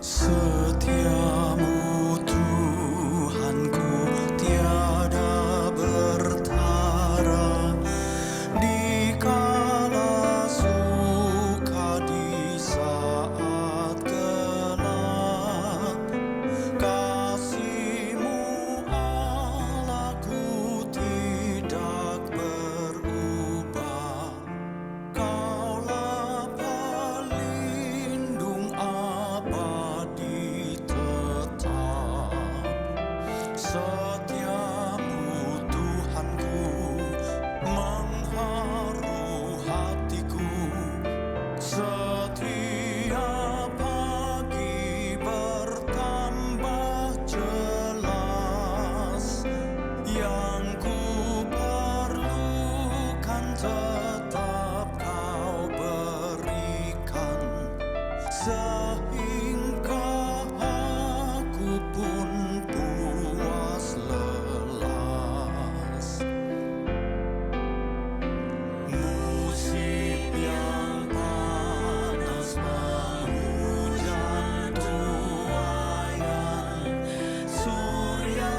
Setiamu Tuhanku tiada bertara, di kala suka di saat gelap. Kasih-Mu Allahku tidak berubah. Kaulah pelindung abadi tetap. Setiamu Tuhanku mengharu hatiku. Setiap pagi bertambah jelas. Yang ku perlukan tetap Kau berikan, sehingga aku pun puas lelas. Musim yang panas penghujan tuayan, surya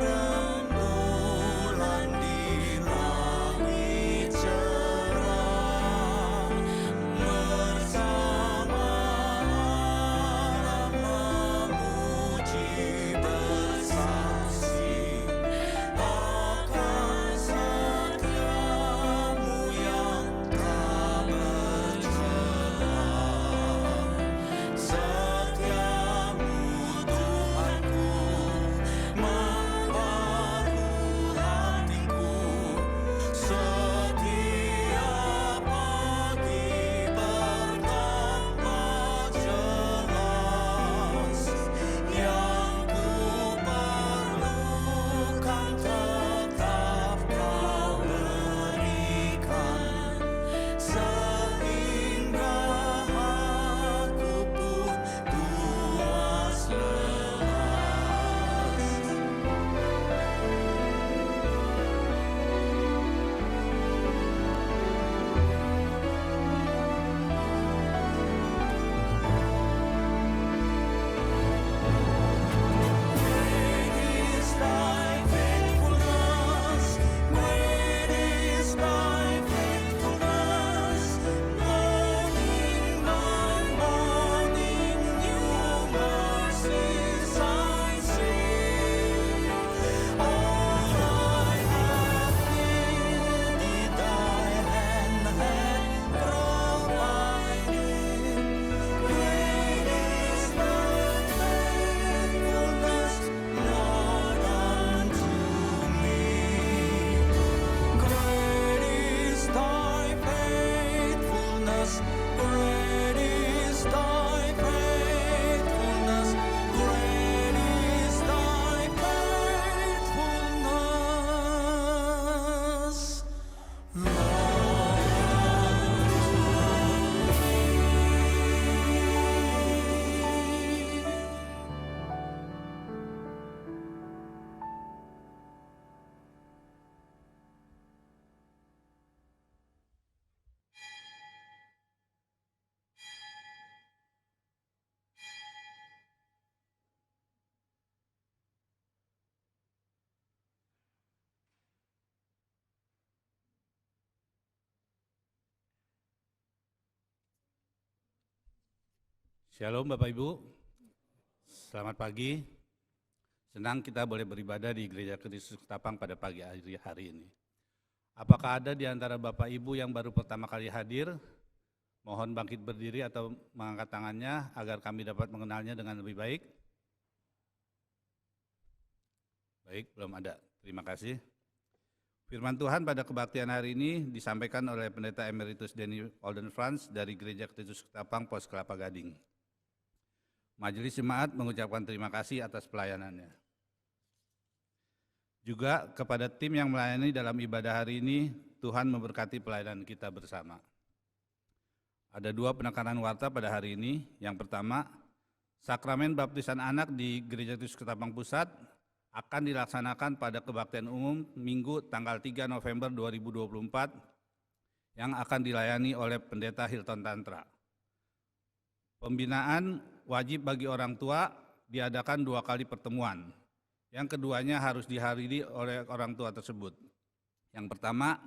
rembulan di langit cerah, bersama memuji bersaksi akan setiamu yang tak bercelah. Setiamu Tuhanku membaru hatiku. Setiap pagi bertambah jelas. Yang ku perlukan tetap Kau berikan, sehingga aku pun puas lelas. Great is Thy faithfulness, great is Thy faithfulness. Morning by morning, new mercies I see. All I have needed, Thy hand hath provided. Great is Thy faithfulness, Lord, unto me. Great is Thy faithfulness, great is Thy faithfulness, great is Thy faithfulness, Shalom Bapak Ibu, selamat pagi. Senang kita boleh beribadah di Gereja Kristus Ketapang pada pagi hari ini. Apakah ada di antara Bapak Ibu yang baru pertama kali hadir? Mohon bangkit berdiri atau mengangkat tangannya agar kami dapat mengenalnya dengan lebih baik. Baik, belum ada. Terima kasih. Firman Tuhan pada kebaktian hari ini disampaikan oleh Pendeta Emeritus Denny Olden Frans dari Gereja Kristus Ketapang, Pos Kelapa Gading. Majelis Jemaat mengucapkan terima kasih atas pelayanannya. Juga kepada tim yang melayani dalam ibadah hari ini, Tuhan memberkati pelayanan kita bersama. Ada dua penekanan warta pada hari ini. Yang pertama, sakramen baptisan anak di Gereja Kristus Ketapang Pusat akan dilaksanakan pada kebaktian umum Minggu tanggal 3 November 2024 yang akan dilayani oleh Pendeta Hilton Tantra. Pembinaan wajib bagi orang tua diadakan 2 kali pertemuan. Yang keduanya harus dihadiri oleh orang tua tersebut. Yang pertama,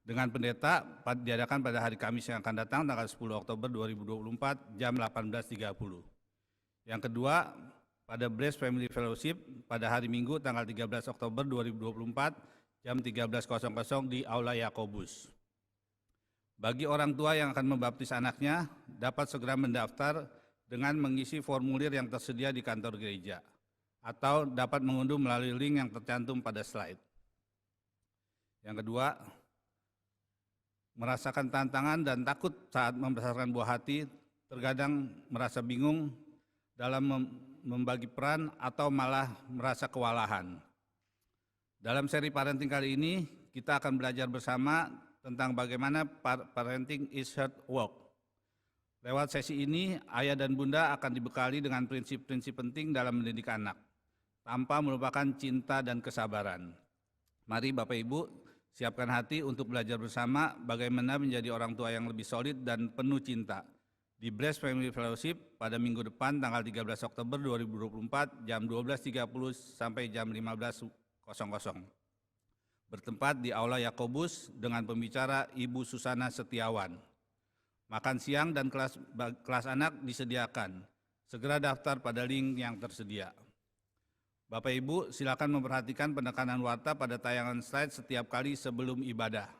dengan pendeta diadakan pada hari Kamis yang akan datang, tanggal 10 Oktober 2024, jam 18.30. Yang kedua, pada Blessed Family Fellowship pada hari Minggu, tanggal 13 Oktober 2024, jam 13.00 di Aula Yakobus. Bagi orang tua yang akan membaptis anaknya, dapat segera mendaftar dengan mengisi formulir yang tersedia di kantor gereja, atau dapat mengunduh melalui link yang tercantum pada slide. Yang kedua, merasakan tantangan dan takut saat membesarkan buah hati, terkadang merasa bingung dalam membagi peran atau malah merasa kewalahan. Dalam seri parenting kali ini, kita akan belajar bersama tentang bagaimana parenting is hard work. Lewat sesi ini, ayah dan bunda akan dibekali dengan prinsip-prinsip penting dalam mendidik anak, tanpa melupakan cinta dan kesabaran. Mari Bapak Ibu, siapkan hati untuk belajar bersama bagaimana menjadi orang tua yang lebih solid dan penuh cinta di Blessed Family Fellowship pada minggu depan tanggal 13 Oktober 2024 jam 12.30 sampai jam 15.00. Bertempat di Aula Yakobus dengan pembicara Ibu Susana Setiawan. Makan siang dan kelas anak disediakan. Segera daftar pada link yang tersedia. Bapak Ibu, silakan memperhatikan penekanan warta pada tayangan slide setiap kali sebelum ibadah.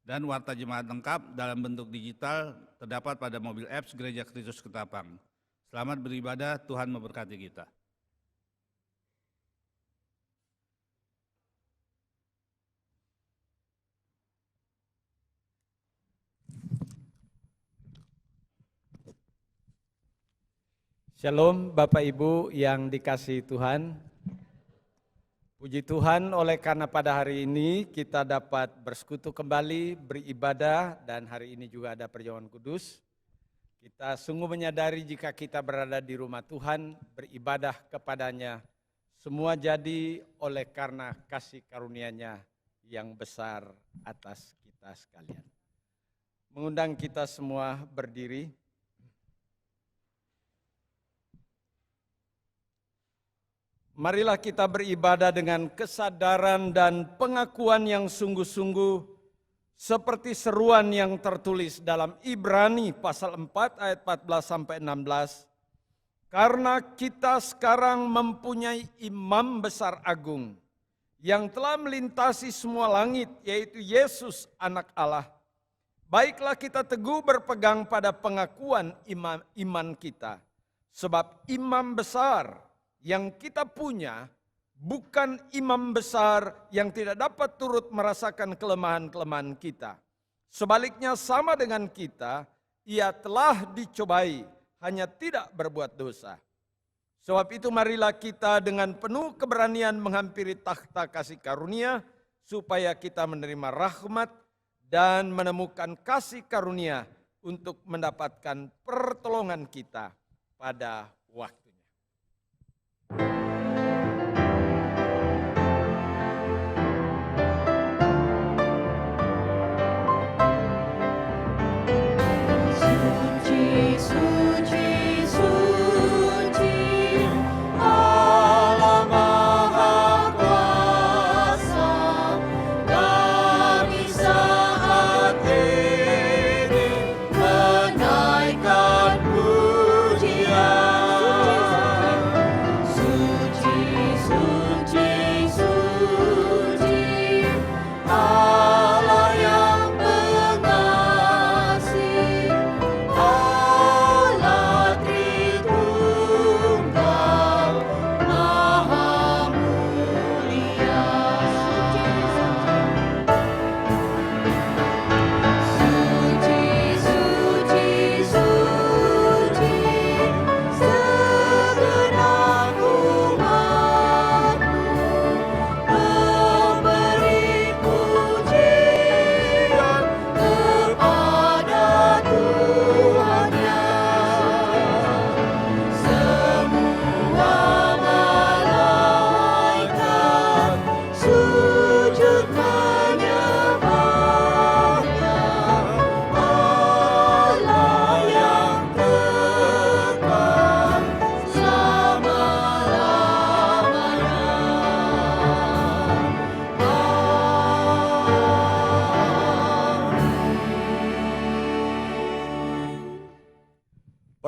Dan warta jemaat lengkap dalam bentuk digital terdapat pada mobil apps Gereja Kristus Ketapang. Selamat beribadah, Tuhan memberkati kita. Shalom Bapak Ibu yang dikasihi Tuhan. Puji Tuhan oleh karena pada hari ini kita dapat bersekutu kembali, beribadah, dan hari ini juga ada perjamuan kudus. Kita sungguh menyadari jika kita berada di rumah Tuhan, beribadah kepadanya, semua jadi oleh karena kasih karunia-Nya yang besar atas kita sekalian. Mengundang kita semua berdiri. Marilah kita beribadah dengan kesadaran dan pengakuan yang sungguh-sungguh seperti seruan yang tertulis dalam Ibrani pasal 4 ayat 14-16. Karena kita sekarang mempunyai imam besar agung yang telah melintasi semua langit, yaitu Yesus anak Allah. Baiklah kita teguh berpegang pada pengakuan iman kita, sebab imam besar yang kita punya bukan imam besar yang tidak dapat turut merasakan kelemahan-kelemahan kita. Sebaliknya sama dengan kita, ia telah dicobai, hanya tidak berbuat dosa. Sebab itu marilah kita dengan penuh keberanian menghampiri takhta kasih karunia, supaya kita menerima rahmat dan menemukan kasih karunia untuk mendapatkan pertolongan kita pada waktu. Menaikkan pujian.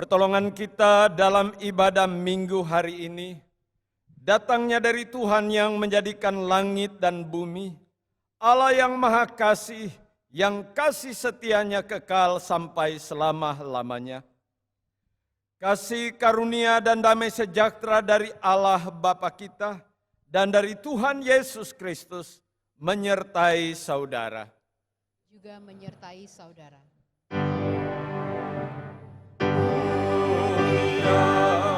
Pertolongan kita dalam ibadah minggu hari ini datangnya dari Tuhan yang menjadikan langit dan bumi, Allah yang Maha Kasih, yang kasih setianya kekal sampai selama-lamanya. Kasih karunia dan damai sejahtera dari Allah Bapa kita dan dari Tuhan Yesus Kristus menyertai saudara. Juga menyertai saudara.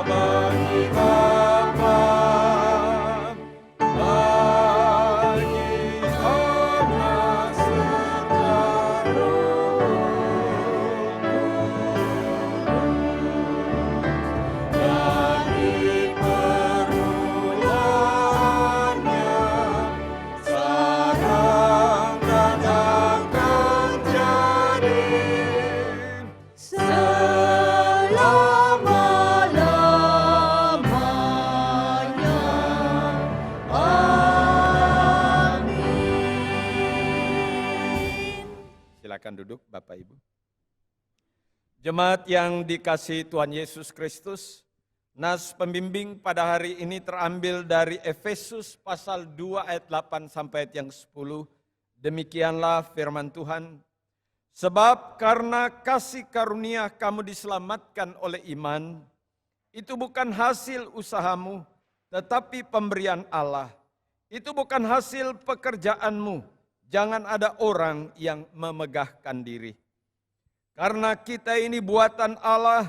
Bagi Bapa, bagi Anak serta Roh Kudus, dari permulaannya, sekarang dan akan jadi Selama-lamanya. Amin. Silakan duduk Bapak Ibu. Jemaat yang dikasihi Tuhan Yesus Kristus, nas pembimbing pada hari ini terambil dari Efesus pasal 2 ayat 8 sampai ayat yang 10. Demikianlah firman Tuhan. Sebab karena kasih karunia kamu diselamatkan oleh iman, itu bukan hasil usahamu, tetapi pemberian Allah. Itu bukan hasil pekerjaanmu, jangan ada orang yang memegahkan diri. Karena kita ini buatan Allah,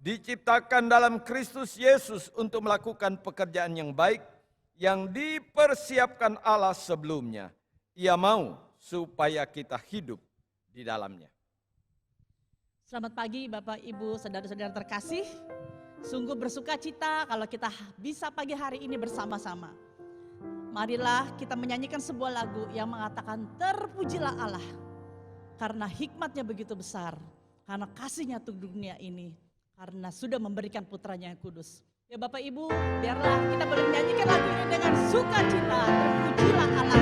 diciptakan dalam Kristus Yesus untuk melakukan pekerjaan yang baik, yang dipersiapkan Allah sebelumnya. Ia mau supaya kita hidup di dalamnya. Selamat pagi Bapak Ibu saudara-saudara terkasih. Sungguh bersuka cita kalau kita bisa pagi hari ini bersama-sama. Marilah kita menyanyikan sebuah lagu yang mengatakan terpujilah Allah. Karena hikmatnya begitu besar, karena kasihnya untuk dunia ini, karena sudah memberikan putranya yang kudus. Ya Bapak Ibu, biarlah kita boleh menyanyikan lagu ini dengan sukacita. Terpujilah Allah.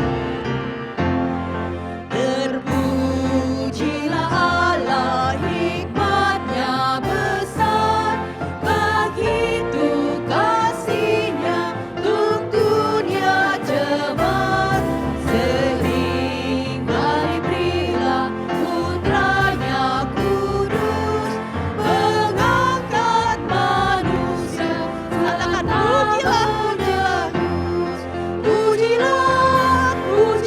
Terpujilah Allah, hikmatnya besar, begitu kasihnya untuk dunia jemaat. Sehingga diberilah putranya kudus, mengangkat manusia. Katakan pujilah, pujilah. Pujilah, pujilah.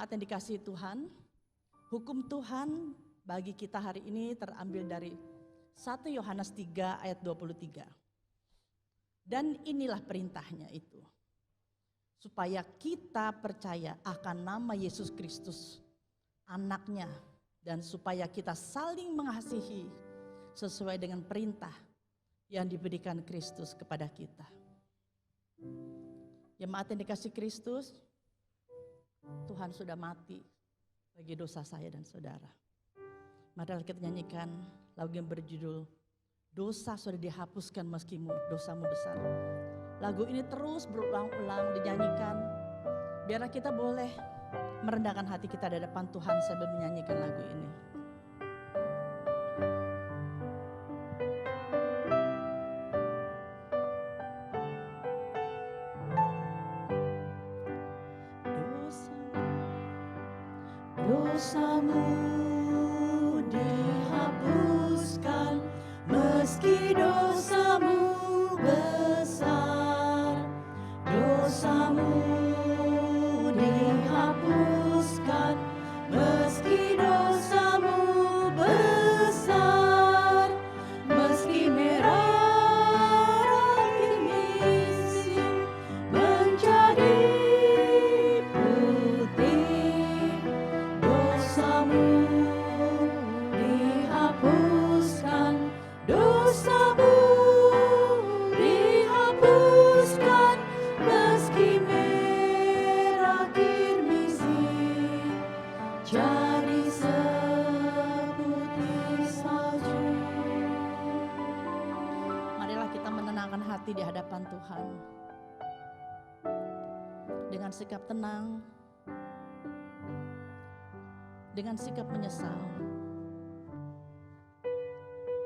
Jemaat yang dikasihi Tuhan, hukum Tuhan bagi kita hari ini terambil dari 1 Yohanes 3 ayat 23. Dan inilah perintahnya itu, supaya kita percaya akan nama Yesus Kristus, anaknya, dan supaya kita saling mengasihi sesuai dengan perintah yang diberikan Kristus kepada kita. Jemaat yang dikasihi Kristus, Tuhan sudah mati bagi dosa saya dan saudara. Mari kita nyanyikan lagu yang berjudul Dosa Sudah Dihapuskan Meskimu Dosamu Besar. Lagu ini terus berulang-ulang dinyanyikan. Biarlah kita boleh merendahkan hati kita di hadapan Tuhan sambil menyanyikan lagu ini. Dosamu dihapuskan meski dosamu besar. Dosamu dihapuskan meski dosamu besar. Meski merah kimisi menjadi putih. Dosamu dihapuskan, dosamu dihapuskan, meski merah kirmisi jadi seputih salju. Marilah kita menenangkan hati di hadapan Tuhan. Dengan sikap tenang, dengan sikap menyesal,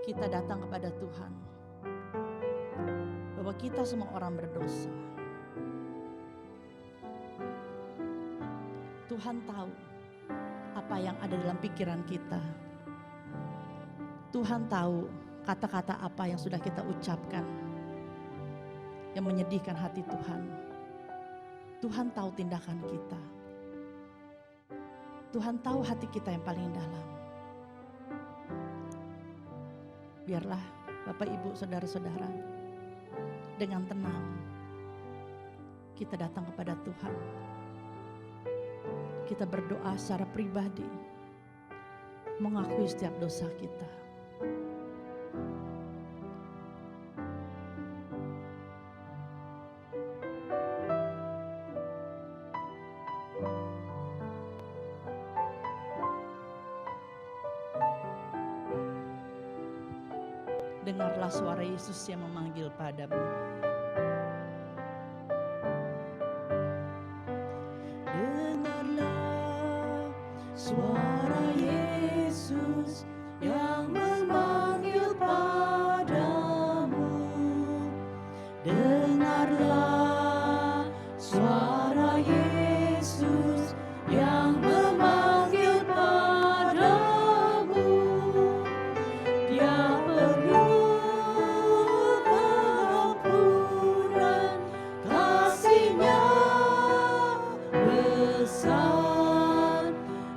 kita datang kepada Tuhan. Bahwa kita semua orang berdosa. Tuhan tahu apa yang ada dalam pikiran kita. Tuhan tahu kata-kata apa yang sudah kita ucapkan yang menyedihkan hati Tuhan. Tuhan tahu tindakan kita. Tuhan tahu hati kita yang paling dalam. Biarlah Bapak, Ibu, Saudara-saudara, dengan tenang kita datang kepada Tuhan. Kita berdoa secara pribadi, mengakui setiap dosa kita. Dengarlah suara Yesus yang memanggil padamu. Dengarlah suara Yesus yang memanggil padamu. Dengarlah suara Yesus yang memanggil padamu. Dia perlu pengampunan, kasih-Nya besar.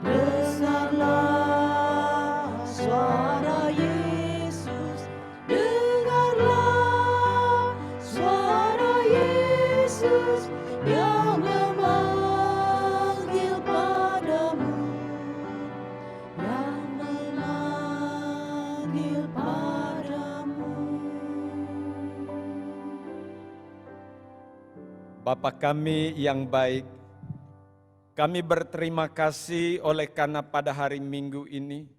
Dengarlah suara Yesus, dengarlah suara Yesus yang memanggil padamu, yang memanggil padamu. Bapa kami yang baik, kami berterima kasih oleh karena pada hari Minggu ini,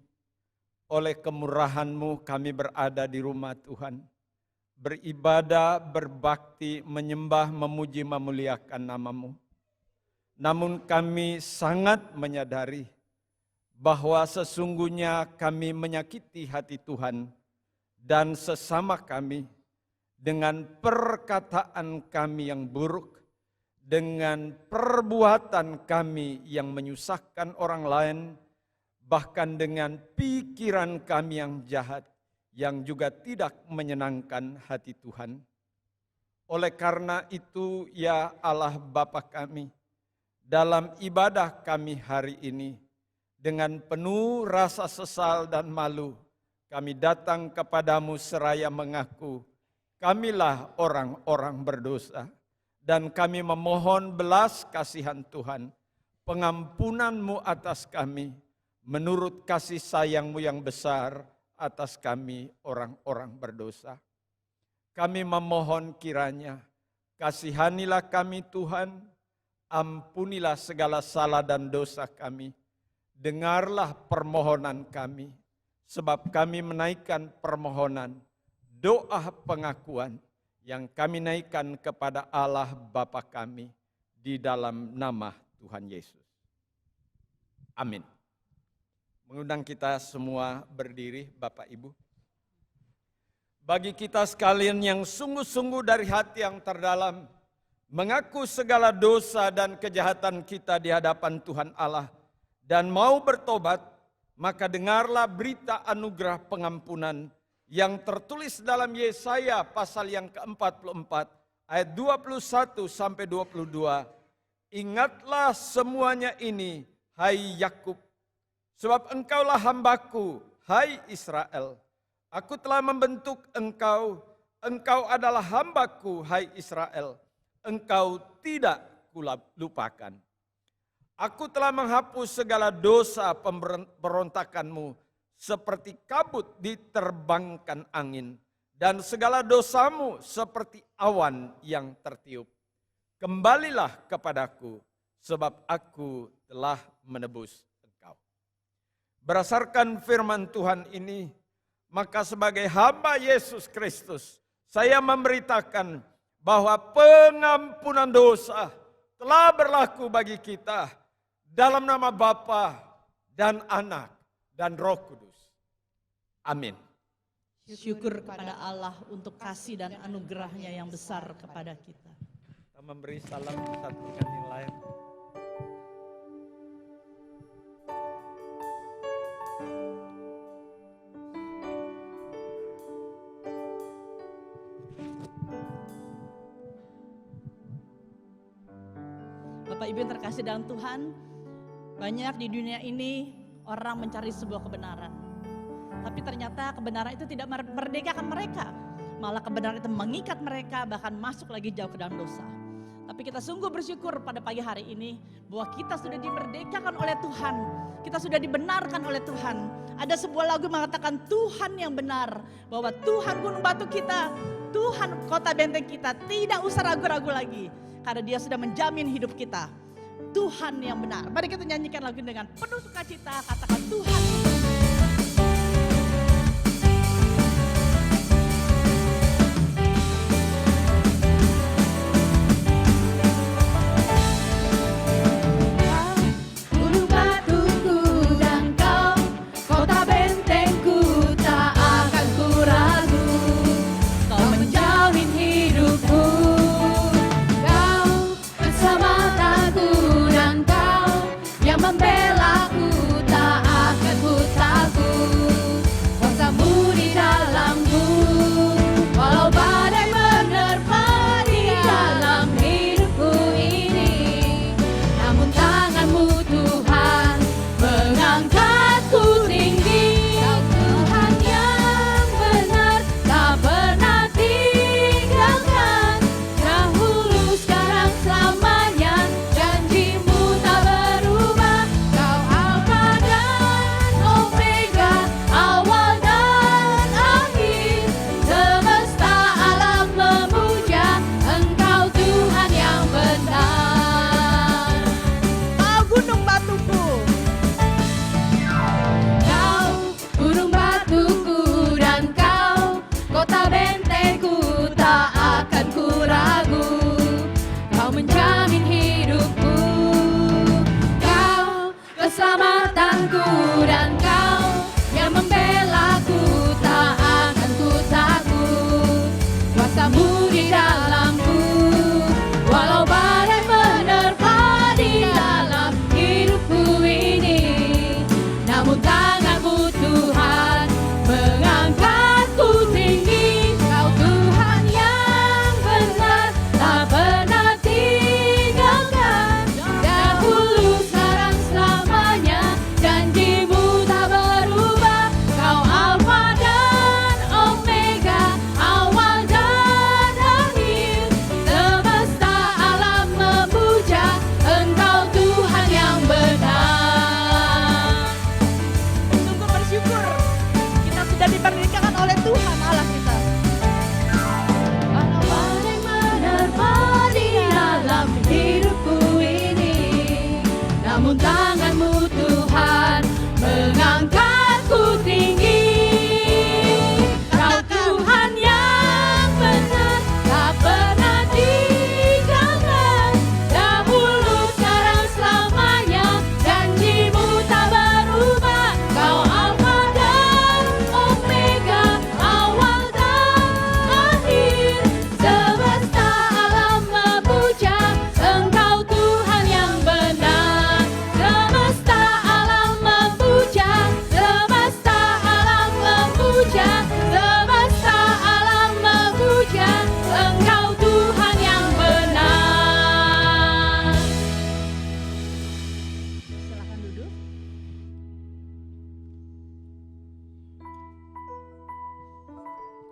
oleh kemurahan-Mu kami berada di rumah Tuhan, beribadah, berbakti, menyembah, memuji, memuliakan nama-Mu. Namun kami sangat menyadari bahwa sesungguhnya kami menyakiti hati Tuhan dan sesama kami dengan perkataan kami yang buruk, dengan perbuatan kami yang menyusahkan orang lain, bahkan dengan pikiran kami yang jahat, yang juga tidak menyenangkan hati Tuhan. Oleh karena itu, ya Allah Bapa kami, dalam ibadah kami hari ini. Dengan penuh rasa sesal dan malu, kami datang kepadamu seraya mengaku, kamilah orang-orang berdosa. Dan kami memohon belas kasihan Tuhan, pengampunan-Mu atas kami, menurut kasih sayang-Mu yang besar atas kami orang-orang berdosa. Kami memohon kiranya, kasihanilah kami Tuhan, ampunilah segala salah dan dosa kami. Dengarlah permohonan kami, sebab kami menaikkan permohonan, doa pengakuan yang kami naikkan kepada Allah Bapa kami di dalam nama Tuhan Yesus. Amin. Mengundang kita semua berdiri, Bapak Ibu. Bagi kita sekalian yang sungguh-sungguh dari hati yang terdalam, mengaku segala dosa dan kejahatan kita di hadapan Tuhan Allah, dan mau bertobat, maka dengarlah berita anugerah pengampunan yang tertulis dalam Yesaya pasal yang ke-44 ayat 21 sampai 22. Ingatlah semuanya ini, hai Yakub, sebab engkaulah hambaku, hai Israel. Aku telah membentuk engkau, engkau adalah hambaku, hai Israel. Engkau tidak kulupakan. Aku telah menghapus segala dosa pemberontakanmu, seperti kabut diterbangkan angin, dan segala dosamu seperti awan yang tertiup. Kembalilah kepadaku, sebab aku telah menebus engkau. Berdasarkan firman Tuhan ini, maka sebagai hamba Yesus Kristus, saya memberitakan bahwa pengampunan dosa telah berlaku bagi kita dalam nama Bapa dan Anak dan Roh Kudus. Amin. Syukur kepada Allah untuk kasih dan anugerahnya yang besar kepada kita. Kita memberi salam satu dengan yang lain. Bapak Ibu yang terkasih dalam Tuhan, banyak di dunia ini orang mencari sebuah kebenaran. Tapi ternyata kebenaran itu tidak merdekakan mereka. Malah kebenaran itu mengikat mereka, bahkan masuk lagi jauh ke dalam dosa. Tapi kita sungguh bersyukur pada pagi hari ini bahwa kita sudah dimerdekakan oleh Tuhan. Kita sudah dibenarkan oleh Tuhan. Ada sebuah lagu mengatakan Tuhan yang benar. Bahwa Tuhan gunung batu kita, Tuhan kota benteng kita. Tidak usah ragu-ragu lagi. Karena Dia sudah menjamin hidup kita. Tuhan yang benar. Mari kita nyanyikan lagu dengan penuh sukacita. Katakan Tuhan. Membela ku tak akan ku takut.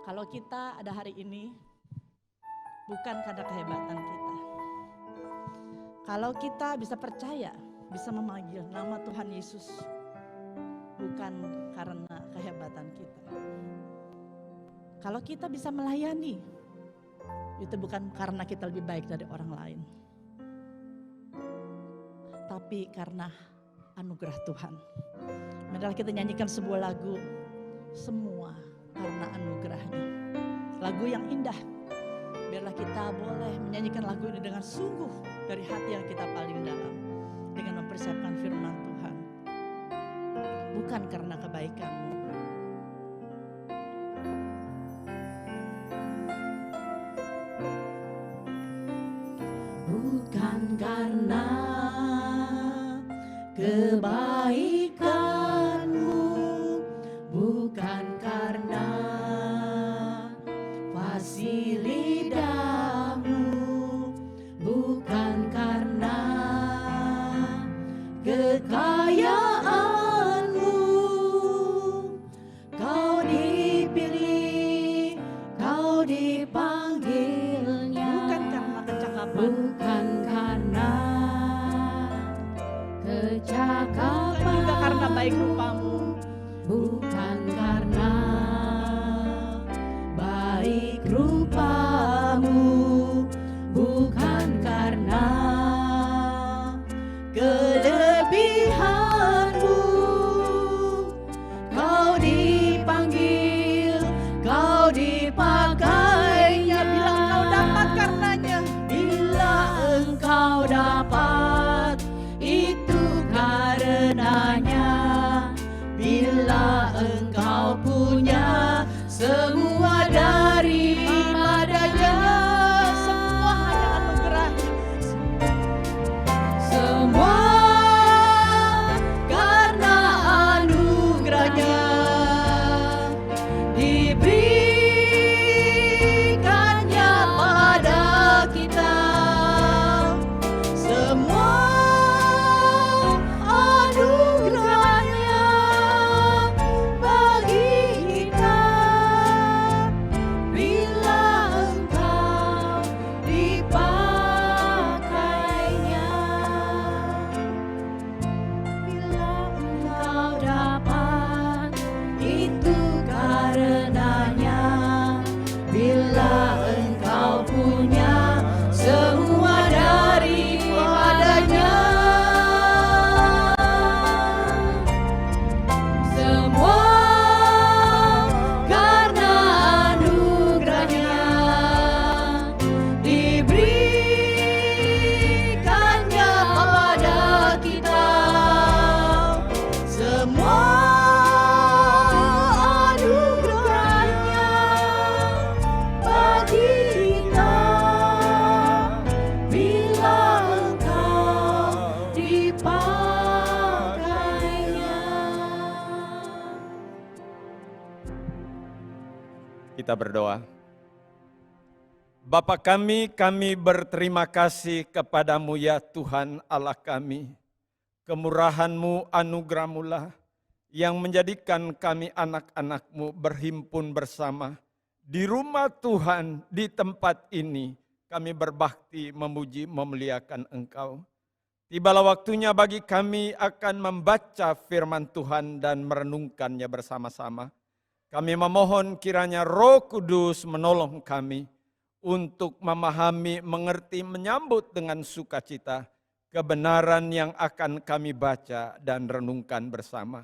Kalau kita ada hari ini, bukan karena kehebatan kita. Kalau kita bisa percaya, bisa memanggil nama Tuhan Yesus, bukan karena kehebatan kita. Kalau kita bisa melayani, itu bukan karena kita lebih baik dari orang lain, tapi karena anugerah Tuhan. Marilah kita nyanyikan sebuah lagu, semua karena anugerahnya. Lagu yang indah. Biarlah kita boleh menyanyikan lagu ini dengan sungguh dari hati yang kita paling dalam, dengan mempersiapkan firman Tuhan. Bukan karena kebaikanmu. Bukan karena kebaikanmu, bukan karena fasilitasmu, bukan karena kekayaanmu. Kau dipilih, kau dipanggilnya. Bukan karena kecakapan. Bukan karena kecakapan. Bukan juga karena baik rupamu. Bukan karena baik rupamu. Bukan karena kelebihanmu. Kau dipanggil, kau dipakainya. Bila engkau dapat karenanya, Bila engkau dapat, itu karenanya. Bila engkau punya semua daripadanya, semua hanya anugerahnya. semua karena anugerahnya diberikannya pada kita. Semua anugerahnya bagi kita. Bila engkau dipakainya, bila engkau dapat, itu karenanya. Bila engkau punya semua daripadanya, semua karena anugerahnya diberikannya pada kita. Semua anugerahnya bagi kita. Bila engkau dipakainya. Kita berdoa. Bapa kami berterima kasih kepadamu ya Tuhan Allah kami. Kemurahan-Mu, anugerah-Mu lah yang menjadikan kami anak-anak-Mu berhimpun bersama. Di rumah Tuhan, di tempat ini, kami berbakti, memuji, memuliakan Engkau. Tibalah waktunya bagi kami akan membaca firman Tuhan dan merenungkannya bersama-sama. Kami memohon kiranya Roh Kudus menolong kami untuk memahami, mengerti, menyambut dengan sukacita kebenaran yang akan kami baca dan renungkan bersama.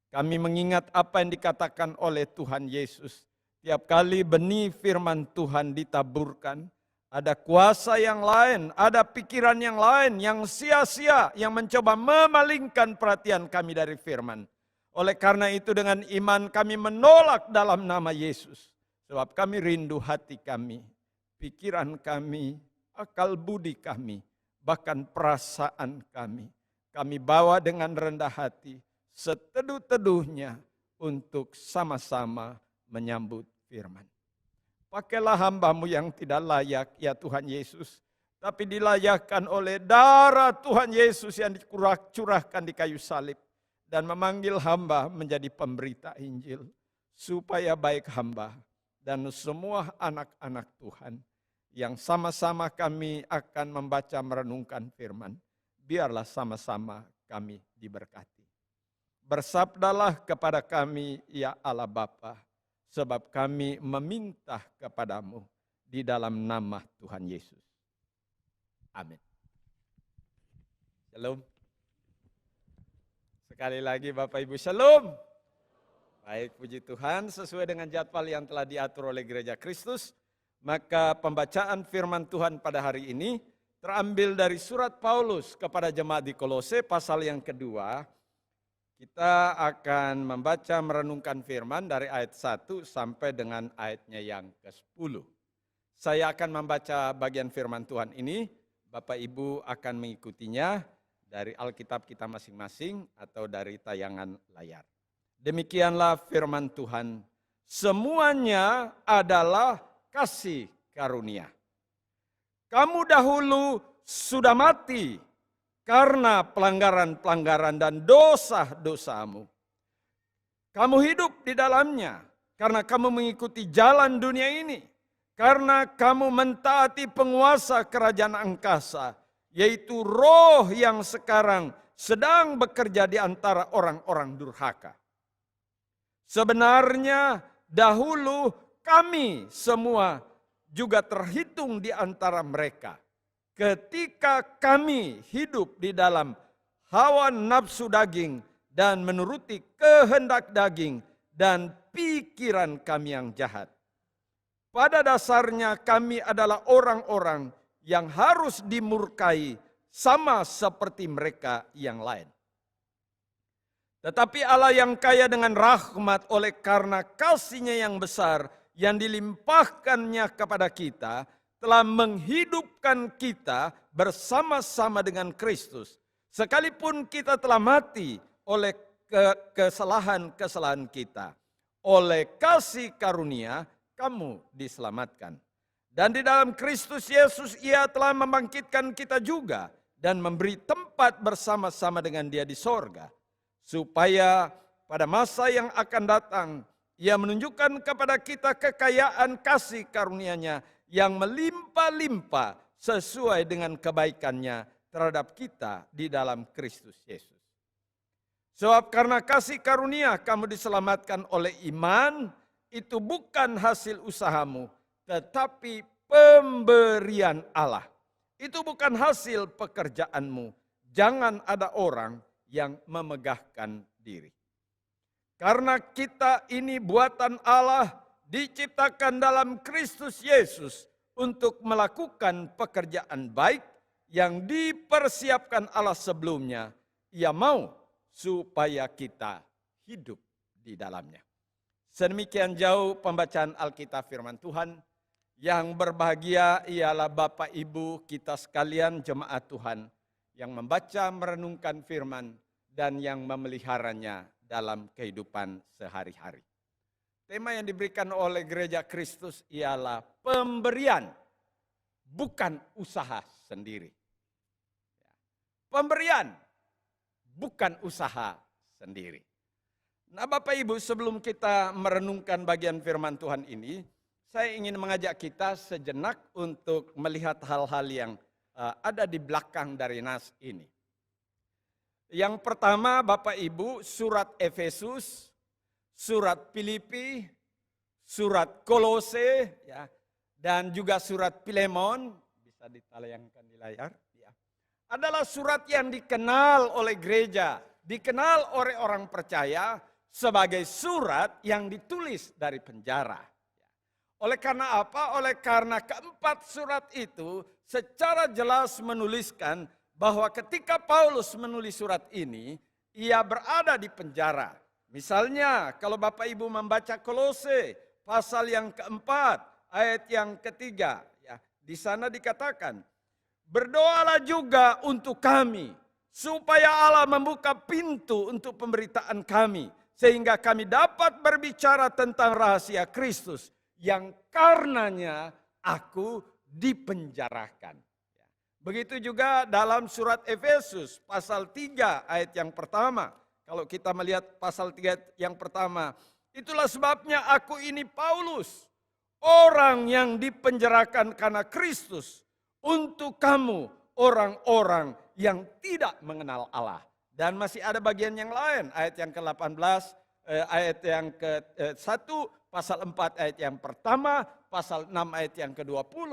Kami mengingat apa yang dikatakan oleh Tuhan Yesus. Tiap kali benih firman Tuhan ditaburkan, ada kuasa yang lain, ada pikiran yang lain yang sia-sia, yang mencoba memalingkan perhatian kami dari firman. Oleh karena itu dengan iman kami menolak dalam nama Yesus. Sebab kami rindu hati kami, pikiran kami, akal budi kami, bahkan perasaan kami. Kami bawa dengan rendah hati, seteduh-teduhnya untuk sama-sama menyambut firman. Pakailah hamba-Mu yang tidak layak ya Tuhan Yesus, tapi dilayakkan oleh darah Tuhan Yesus yang dicurahkan di kayu salib. Dan memanggil hamba menjadi pemberita Injil, supaya baik hamba dan semua anak-anak Tuhan yang sama-sama kami akan membaca merenungkan firman. Biarlah sama-sama kami diberkati. Bersabdalah kepada kami, ya Allah Bapa, sebab kami meminta kepadamu di dalam nama Tuhan Yesus. Amin. Shalom. Sekali lagi Bapak Ibu, shalom. Baik, puji Tuhan, sesuai dengan jadwal yang telah diatur oleh Gereja Kristus, maka pembacaan firman Tuhan pada hari ini terambil dari surat Paulus kepada jemaat di Kolose pasal yang kedua. Kita akan membaca merenungkan firman dari ayat 1 sampai dengan ayatnya yang ke-10. Saya akan membaca bagian firman Tuhan ini, Bapak Ibu akan mengikutinya dari Alkitab kita masing-masing atau dari tayangan layar. Demikianlah firman Tuhan, semuanya adalah kasih karunia. Kamu dahulu sudah mati karena pelanggaran-pelanggaran dan dosa-dosamu. Kamu hidup di dalamnya karena kamu mengikuti jalan dunia ini. Karena kamu mentaati penguasa kerajaan angkasa, yaitu roh yang sekarang sedang bekerja di antara orang-orang durhaka. Sebenarnya dahulu kami semua juga terhitung di antara mereka. Ketika kami hidup di dalam hawa nafsu daging dan menuruti kehendak daging dan pikiran kami yang jahat. Pada dasarnya kami adalah orang-orang yang harus dimurkai sama seperti mereka yang lain. Tetapi Allah yang kaya dengan rahmat oleh karena kasih-Nya yang besar yang dilimpahkannya kepada kita, telah menghidupkan kita bersama-sama dengan Kristus. Sekalipun kita telah mati oleh kesalahan-kesalahan kita. Oleh kasih karunia, kamu diselamatkan. Dan di dalam Kristus Yesus Ia telah membangkitkan kita juga dan memberi tempat bersama-sama dengan Dia di sorga. Supaya pada masa yang akan datang, Ia menunjukkan kepada kita kekayaan kasih karunia-Nya yang melimpah-limpah sesuai dengan kebaikan-Nya terhadap kita di dalam Kristus Yesus. Sebab karena kasih karunia kamu diselamatkan oleh iman, itu bukan hasil usahamu, tetapi pemberian Allah. Itu bukan hasil pekerjaanmu. Jangan ada orang yang memegahkan diri. Karena kita ini buatan Allah, diciptakan dalam Kristus Yesus untuk melakukan pekerjaan baik yang dipersiapkan Allah sebelumnya. Ia mau supaya kita hidup di dalamnya. Sedemikian jauh pembacaan Alkitab firman Tuhan. Yang berbahagia ialah Bapak Ibu kita sekalian jemaat Tuhan yang membaca merenungkan firman dan yang memeliharanya dalam kehidupan sehari-hari. Tema yang diberikan oleh Gereja Kristus ialah pemberian, bukan usaha sendiri. Pemberian, bukan usaha sendiri. Nah Bapak Ibu, sebelum kita merenungkan bagian firman Tuhan ini, saya ingin mengajak kita sejenak untuk melihat hal-hal yang ada di belakang dari nas ini. Yang pertama Bapak Ibu, surat Efesus, surat Filipi, surat Kolose, ya, dan juga surat Filemon, bisa ditayangkan di layar, ya, adalah surat yang dikenal oleh gereja, dikenal oleh orang percaya sebagai surat yang ditulis dari penjara. Oleh karena apa? Oleh karena keempat surat itu secara jelas menuliskan bahwa ketika Paulus menulis surat ini, ia berada di penjara. Misalnya kalau Bapak Ibu membaca Kolose pasal yang keempat, ayat yang ketiga, ya, di sana dikatakan, berdoalah juga untuk kami, supaya Allah membuka pintu untuk pemberitaan kami, sehingga kami dapat berbicara tentang rahasia Kristus, yang karenanya aku dipenjarakan. Begitu juga dalam surat Efesus pasal 3 ayat yang pertama. Kalau kita melihat pasal 3 yang pertama, itulah sebabnya aku ini Paulus, orang yang dipenjarakan karena Kristus, untuk kamu orang-orang yang tidak mengenal Allah. Dan masih ada bagian yang lain, ayat yang ke-18, ayat yang ke-1, pasal 4 ayat yang pertama, pasal 6 ayat yang ke-20.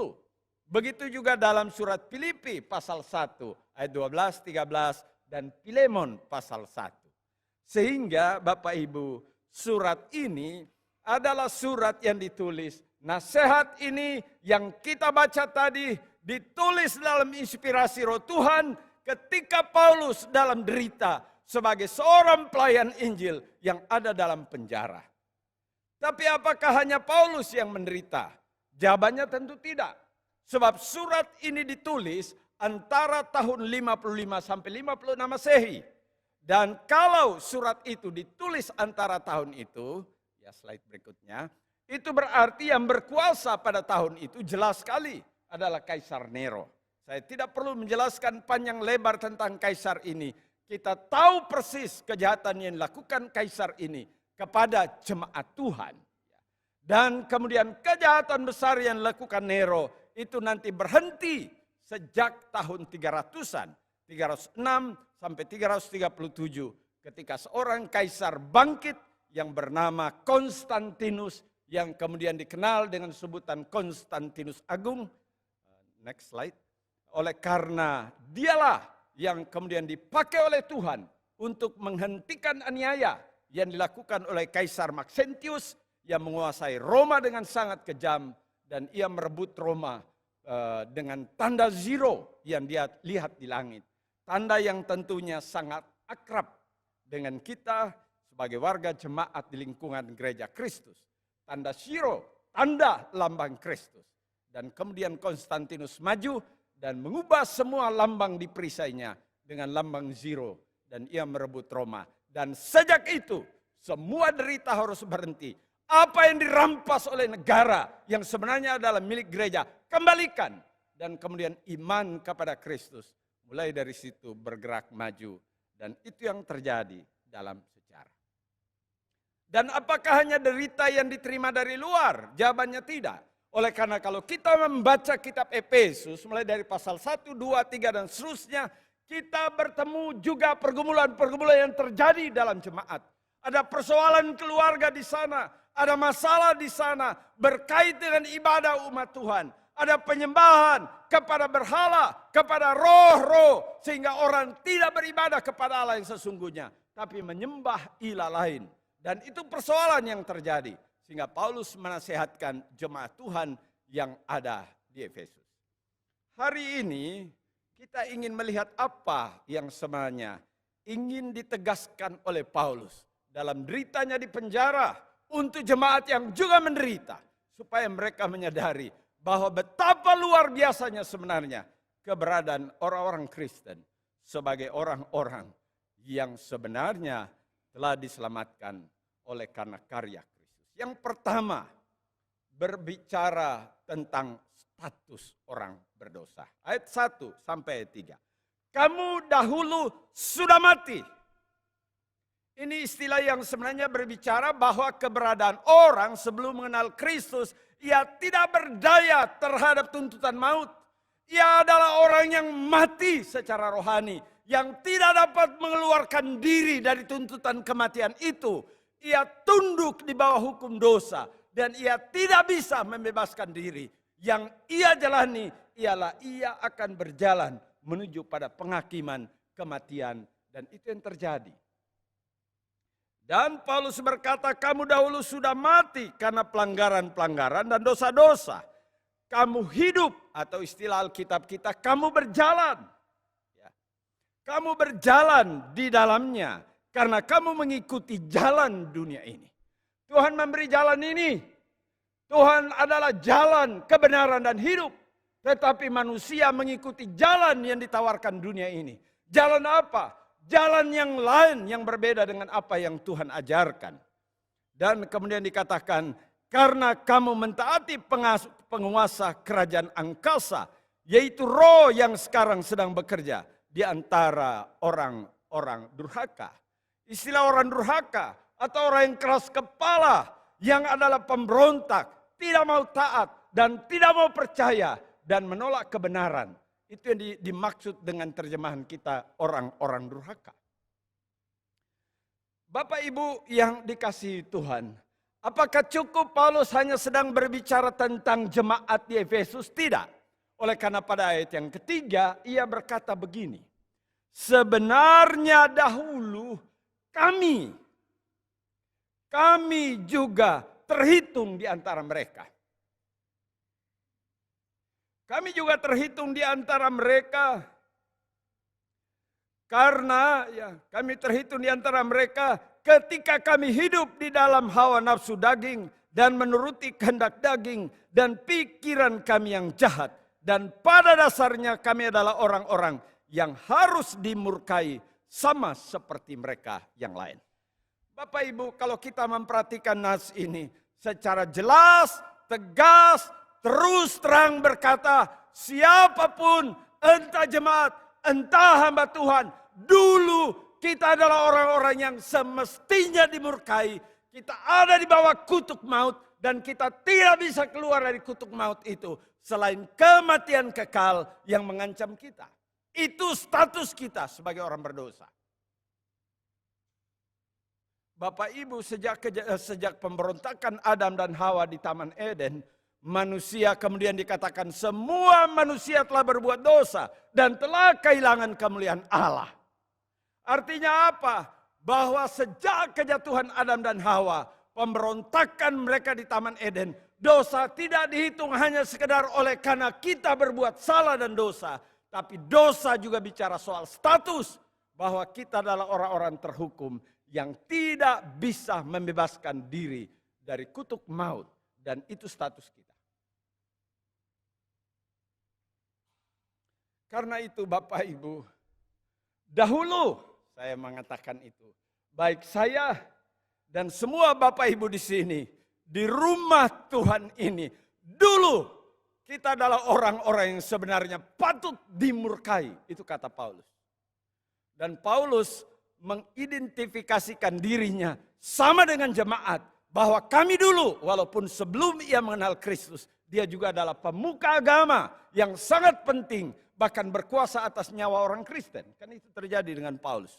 Begitu juga dalam surat Filipi pasal 1 ayat 12, 13 dan Filemon pasal 1. Sehingga Bapak Ibu, surat ini adalah surat yang ditulis. Nasihat ini yang kita baca tadi ditulis dalam inspirasi Roh Tuhan ketika Paulus dalam derita sebagai seorang pelayan Injil yang ada dalam penjara. Tapi apakah hanya Paulus yang menderita? Jawabannya tentu tidak. Sebab surat ini ditulis antara tahun 55 sampai 56 Masehi. Dan kalau surat itu ditulis antara tahun itu, ya slide berikutnya, itu berarti yang berkuasa pada tahun itu jelas sekali adalah Kaisar Nero. Saya tidak perlu menjelaskan panjang lebar tentang Kaisar ini. Kita tahu persis kejahatan yang dilakukan Kaisar ini kepada jemaat Tuhan. Dan kemudian kejahatan besar yang dilakukan Nero itu nanti berhenti sejak tahun 300-an. 306 sampai 337 ketika seorang kaisar bangkit yang bernama Konstantinus yang kemudian dikenal dengan sebutan Konstantinus Agung. Next slide. Oleh karena dialah yang kemudian dipakai oleh Tuhan untuk menghentikan aniaya yang dilakukan oleh Kaisar Maxentius yang menguasai Roma dengan sangat kejam dan ia merebut Roma dengan tanda zero yang dia lihat di langit. Tanda yang tentunya sangat akrab dengan kita sebagai warga jemaat di lingkungan gereja Kristus. Tanda zero, tanda lambang Kristus. Dan kemudian Konstantinus maju dan mengubah semua lambang di perisainya dengan lambang zero. Dan ia merebut Roma. Dan sejak itu semua derita harus berhenti. Apa yang dirampas oleh negara yang sebenarnya adalah milik gereja, kembalikan. Dan kemudian iman kepada Kristus. Mulai dari situ bergerak maju. Dan itu yang terjadi dalam sejarah. Dan apakah hanya derita yang diterima dari luar? Jawabannya tidak. Oleh karena kalau kita membaca kitab Efesus, mulai dari pasal 1, 2, 3 dan seterusnya, kita bertemu juga pergumulan-pergumulan yang terjadi dalam jemaat. Ada persoalan keluarga di sana, ada masalah di sana berkait dengan ibadah umat Tuhan. Ada penyembahan kepada berhala, kepada roh-roh, sehingga orang tidak beribadah kepada Allah yang sesungguhnya, tapi menyembah ilah lain. Dan itu persoalan yang terjadi. Sehingga Paulus menasihatkan jemaat Tuhan yang ada di Efesus. Hari ini kita ingin melihat apa yang sebenarnya ingin ditegaskan oleh Paulus dalam deritanya di penjara untuk jemaat yang juga menderita. Supaya mereka menyadari bahwa betapa luar biasanya sebenarnya keberadaan orang-orang Kristen sebagai orang-orang yang sebenarnya telah diselamatkan oleh karena karya Kristus. Yang pertama, berbicara tentang status orang berdosa. Ayat 1 sampai ayat 3. Kamu dahulu sudah mati. Ini istilah yang sebenarnya berbicara bahwa keberadaan orang sebelum mengenal Kristus, ia tidak berdaya terhadap tuntutan maut. Ia adalah orang yang mati secara rohani, yang tidak dapat mengeluarkan diri dari tuntutan kematian itu. Ia tunduk di bawah hukum dosa dan ia tidak bisa membebaskan diri. Yang ia jalani ialah ia akan berjalan menuju pada penghakiman, kematian, dan itu yang terjadi. Dan Paulus berkata, kamu dahulu sudah mati karena pelanggaran-pelanggaran dan dosa-dosa. Kamu hidup, atau istilah Alkitab kita, kamu berjalan. Kamu berjalan di dalamnya. Karena kamu mengikuti jalan dunia ini. Tuhan memberi jalan ini. Tuhan adalah jalan kebenaran dan hidup. Tetapi manusia mengikuti jalan yang ditawarkan dunia ini. Jalan apa? Jalan yang lain yang berbeda dengan apa yang Tuhan ajarkan. Dan kemudian dikatakan, karena kamu mentaati penguasa kerajaan angkasa, yaitu roh yang sekarang sedang bekerja di antara orang-orang durhaka. Istilah orang durhaka atau orang yang keras kepala yang adalah pemberontak tidak mau taat dan tidak mau percaya dan menolak kebenaran. Itu yang dimaksud dengan terjemahan kita orang-orang durhaka. Bapak Ibu yang dikasihi Tuhan, apakah cukup Paulus hanya sedang berbicara tentang jemaat di Efesus? Tidak. Oleh karena pada ayat yang ketiga ia berkata begini. Sebenarnya dahulu kami juga terhitung di antara mereka. Kami juga terhitung di antara mereka. Karena kami terhitung di antara mereka ketika kami hidup di dalam hawa nafsu daging dan menuruti kehendak daging dan pikiran kami yang jahat. Dan pada dasarnya kami adalah orang-orang yang harus dimurkai sama seperti mereka yang lain. Bapak Ibu, kalau kita memperhatikan nas ini secara jelas, tegas, terus terang berkata, siapapun, entah jemaat, entah hamba Tuhan, dulu kita adalah orang-orang yang semestinya dimurkai. Kita ada di bawah kutuk maut dan kita tidak bisa keluar dari kutuk maut itu selain kematian kekal yang mengancam kita. Itu status kita sebagai orang berdosa. Bapak Ibu, sejak pemberontakan Adam dan Hawa di Taman Eden, manusia kemudian dikatakan semua manusia telah berbuat dosa dan telah kehilangan kemuliaan Allah. Artinya apa? Bahwa sejak kejatuhan Adam dan Hawa, pemberontakan mereka di Taman Eden, dosa tidak dihitung hanya sekedar oleh karena kita berbuat salah dan dosa. Tapi dosa juga bicara soal status. Bahwa kita adalah orang-orang terhukum yang tidak bisa membebaskan diri dari kutuk maut. Dan itu status kita. Karena itu Bapak Ibu, dahulu saya mengatakan itu. Baik saya dan semua Bapak Ibu di sini, di rumah Tuhan ini, dulu kita adalah orang-orang yang sebenarnya patut dimurkai. Itu kata Paulus. Dan Paulus mengidentifikasikan dirinya sama dengan jemaat. Bahwa kami dulu, walaupun sebelum ia mengenal Kristus, dia juga adalah pemuka agama yang sangat penting. Bahkan berkuasa atas nyawa orang Kristen. Kan itu terjadi dengan Paulus.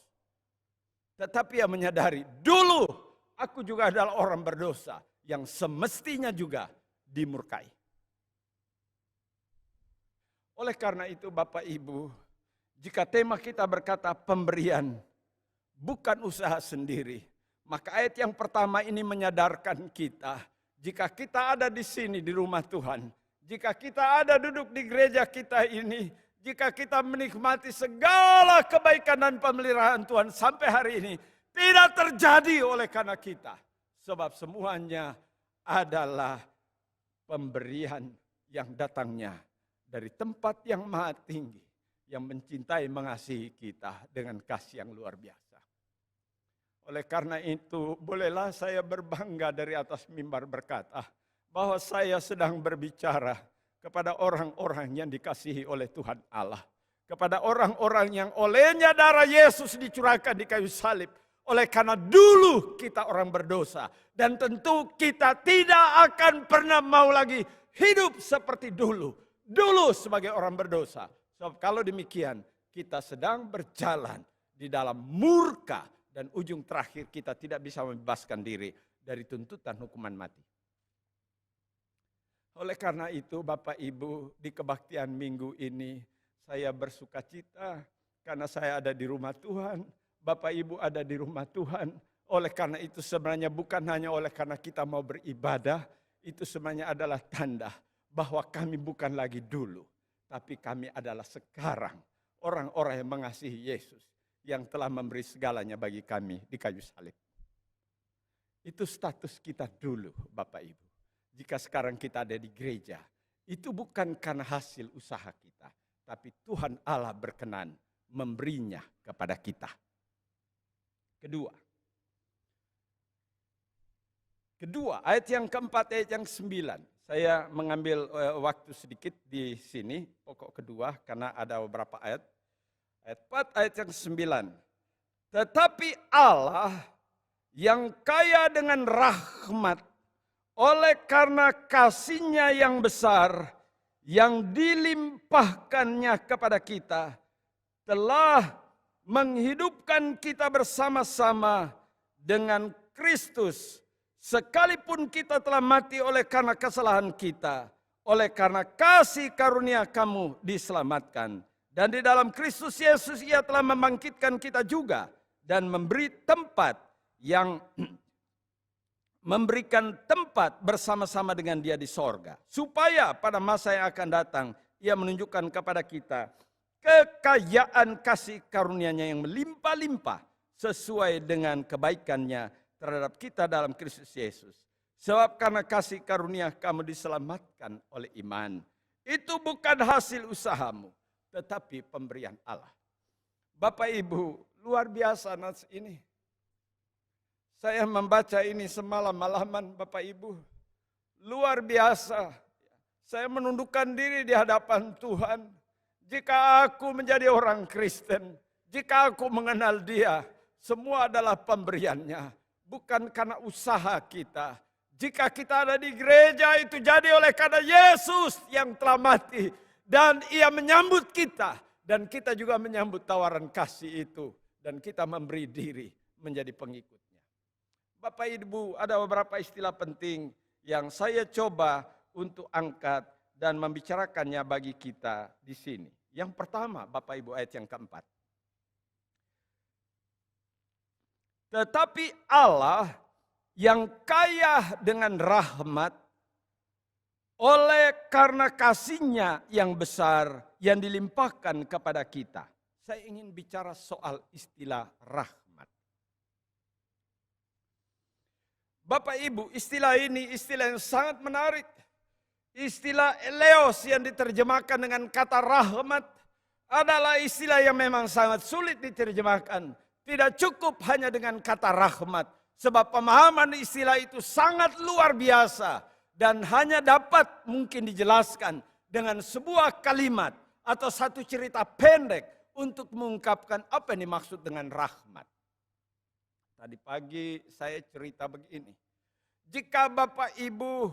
Tetapi ia menyadari, dulu aku juga adalah orang berdosa yang semestinya juga dimurkai. Oleh karena itu Bapak Ibu, jika tema kita berkata pemberian bukan usaha sendiri, maka ayat yang pertama ini menyadarkan kita, jika kita ada di sini di rumah Tuhan, jika kita ada duduk di gereja kita ini, jika kita menikmati segala kebaikan dan pemeliharaan Tuhan sampai hari ini, tidak terjadi oleh karena kita. Sebab semuanya adalah pemberian yang datangnya dari tempat yang maha tinggi, yang mencintai mengasihi kita dengan kasih yang luar biasa. Oleh karena itu, bolehlah saya berbangga dari atas mimbar berkata, bahwa saya sedang berbicara kepada orang-orang yang dikasihi oleh Tuhan Allah. Kepada orang-orang yang olehnya darah Yesus dicurahkan di kayu salib. Oleh karena dulu kita orang berdosa. Dan tentu kita tidak akan pernah mau lagi hidup seperti dulu. Dulu sebagai orang berdosa. Sebab kalau demikian kita sedang berjalan di dalam murka. Dan ujung terakhir kita tidak bisa membebaskan diri dari tuntutan hukuman mati. Oleh karena itu Bapak Ibu di kebaktian minggu ini saya bersuka cita karena saya ada di rumah Tuhan. Bapak Ibu ada di rumah Tuhan. Oleh karena itu sebenarnya bukan hanya oleh karena kita mau beribadah. Itu sebenarnya adalah tanda bahwa kami bukan lagi dulu. Tapi kami adalah sekarang orang-orang yang mengasihi Yesus. Yang telah memberi segalanya bagi kami di kayu salib. Itu status kita dulu Bapak Ibu. Jika sekarang kita ada di gereja. Itu bukan karena hasil usaha kita. Tapi Tuhan Allah berkenan memberinya kepada kita. Kedua, ayat yang keempat, ayat yang 9. Saya mengambil waktu sedikit di sini, pokok kedua, karena ada beberapa ayat. Ayat 4, ayat yang 9. Tetapi Allah yang kaya dengan rahmat oleh karena kasih-Nya yang besar yang dilimpahkannya kepada kita, telah menghidupkan kita bersama-sama dengan Kristus, sekalipun kita telah mati oleh karena kesalahan kita. Oleh karena kasih karunia kamu diselamatkan. Dan di dalam Kristus Yesus Ia telah membangkitkan kita juga dan memberikan tempat bersama-sama dengan Dia di sorga. Supaya pada masa yang akan datang Ia menunjukkan kepada kita kekayaan kasih karunia-Nya yang melimpah-limpah sesuai dengan kebaikan-Nya terhadap kita dalam Kristus Yesus. Sebab karena kasih karunia kamu diselamatkan oleh iman. Itu bukan hasil usahamu, tetapi pemberian Allah. Bapak Ibu, luar biasa nas ini. Saya membaca ini semalam malaman Bapak Ibu. Luar biasa. Saya menundukkan diri di hadapan Tuhan. Jika aku menjadi orang Kristen, jika aku mengenal Dia, semua adalah pemberiannya. Bukan karena usaha kita. Jika kita ada di gereja itu jadi oleh karena Yesus yang telah mati. Dan Ia menyambut kita. Dan kita juga menyambut tawaran kasih itu. Dan kita memberi diri menjadi pengikutnya. Bapak Ibu, ada beberapa istilah penting yang saya coba untuk angkat dan membicarakannya bagi kita di sini. Yang pertama, Bapak Ibu, ayat yang keempat. Tetapi Allah yang kaya dengan rahmat, oleh karena kasih-Nya yang besar yang dilimpahkan kepada kita. Saya ingin bicara soal istilah rahmat. Bapak Ibu, istilah ini istilah yang sangat menarik. Istilah eleos yang diterjemahkan dengan kata rahmat adalah istilah yang memang sangat sulit diterjemahkan. Tidak cukup hanya dengan kata rahmat. Sebab pemahaman istilah itu sangat luar biasa. Dan hanya dapat mungkin dijelaskan dengan sebuah kalimat atau satu cerita pendek untuk mengungkapkan apa yang dimaksud dengan rahmat. Tadi pagi saya cerita begini. Jika Bapak Ibu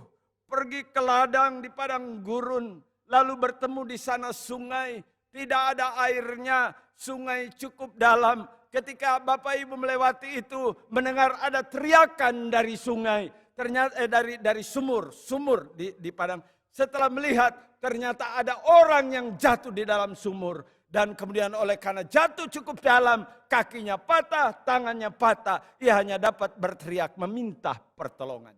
pergi ke ladang di padang gurun, lalu bertemu di sana sungai, tidak ada airnya, sungai cukup dalam. Ketika Bapak Ibu melewati itu, mendengar ada teriakan dari sungai, ternyata dari sumur di padang. Setelah melihat, ternyata ada orang yang jatuh di dalam sumur. Dan kemudian oleh karena jatuh cukup dalam, kakinya patah, tangannya patah. Ia hanya dapat berteriak meminta pertolongan.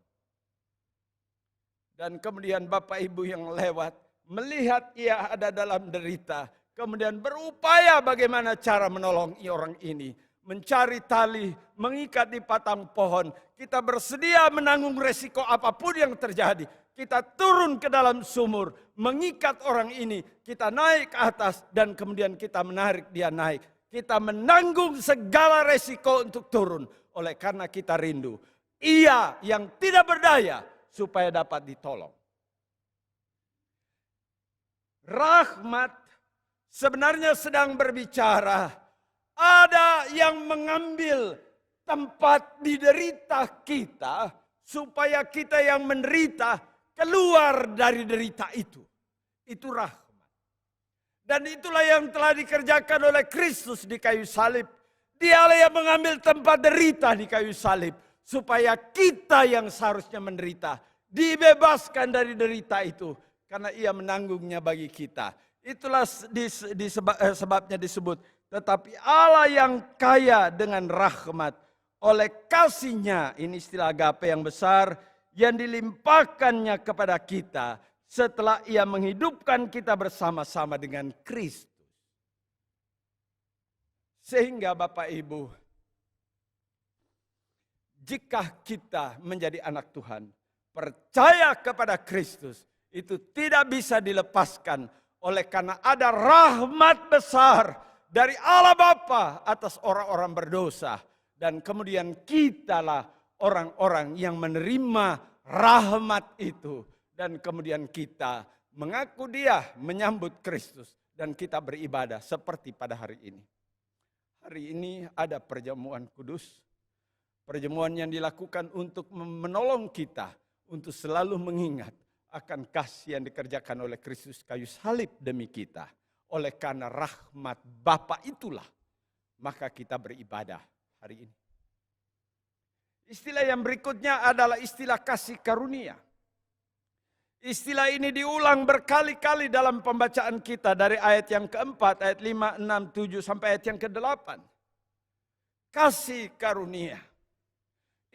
Dan kemudian Bapak Ibu yang lewat, melihat ia ada dalam derita. Kemudian berupaya bagaimana cara menolong orang ini. Mencari tali, mengikat di batang pohon. Kita bersedia menanggung resiko apapun yang terjadi. Kita turun ke dalam sumur, mengikat orang ini, kita naik ke atas dan kemudian kita menarik dia naik. Kita menanggung segala resiko untuk turun oleh karena kita rindu. Ia yang tidak berdaya supaya dapat ditolong. Rahmat sebenarnya sedang berbicara, ada yang mengambil tempat di derita kita supaya kita yang menderita keluar dari derita itu. Itu rahmat. Dan itulah yang telah dikerjakan oleh Kristus di kayu salib. Dialah yang mengambil tempat derita di kayu salib. Supaya kita yang seharusnya menderita dibebaskan dari derita itu. Karena ia menanggungnya bagi kita. Itulah sebabnya disebut. Tetapi Allah yang kaya dengan rahmat. Oleh kasih-Nya, ini istilah agape yang besar, yang dilimpahkannya kepada kita setelah ia menghidupkan kita bersama-sama dengan Kristus. Sehingga Bapak Ibu, jika kita menjadi anak Tuhan, percaya kepada Kristus, itu tidak bisa dilepaskan oleh karena ada rahmat besar dari Allah Bapa atas orang-orang berdosa. Dan kemudian kitalah orang-orang yang menerima rahmat itu. Dan kemudian kita mengaku Dia, menyambut Kristus. Dan kita beribadah seperti pada hari ini. Hari ini ada perjamuan kudus. Perjamuan yang dilakukan untuk menolong kita. untuk selalu mengingat akan kasih yang dikerjakan oleh Kristus kayu salib demi kita. Oleh karena rahmat Bapa itulah, maka kita beribadah hari ini. Istilah yang berikutnya adalah istilah kasih karunia. Istilah ini diulang berkali-kali dalam pembacaan kita dari ayat yang keempat, ayat 5, 6, 7 sampai ayat yang ke-8. Kasih karunia.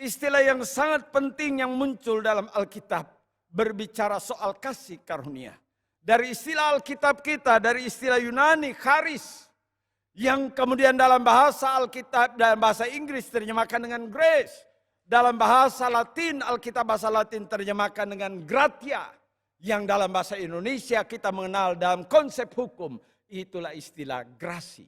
Istilah yang sangat penting yang muncul dalam Alkitab berbicara soal kasih karunia. Dari istilah Alkitab kita, dari istilah Yunani, charis, yang kemudian dalam bahasa Alkitab, dalam bahasa Inggris terjemahkan dengan grace. Dalam bahasa Latin, Alkitab bahasa Latin terjemahkan dengan gratia. Yang dalam bahasa Indonesia kita mengenal dalam konsep hukum, itulah istilah grasi.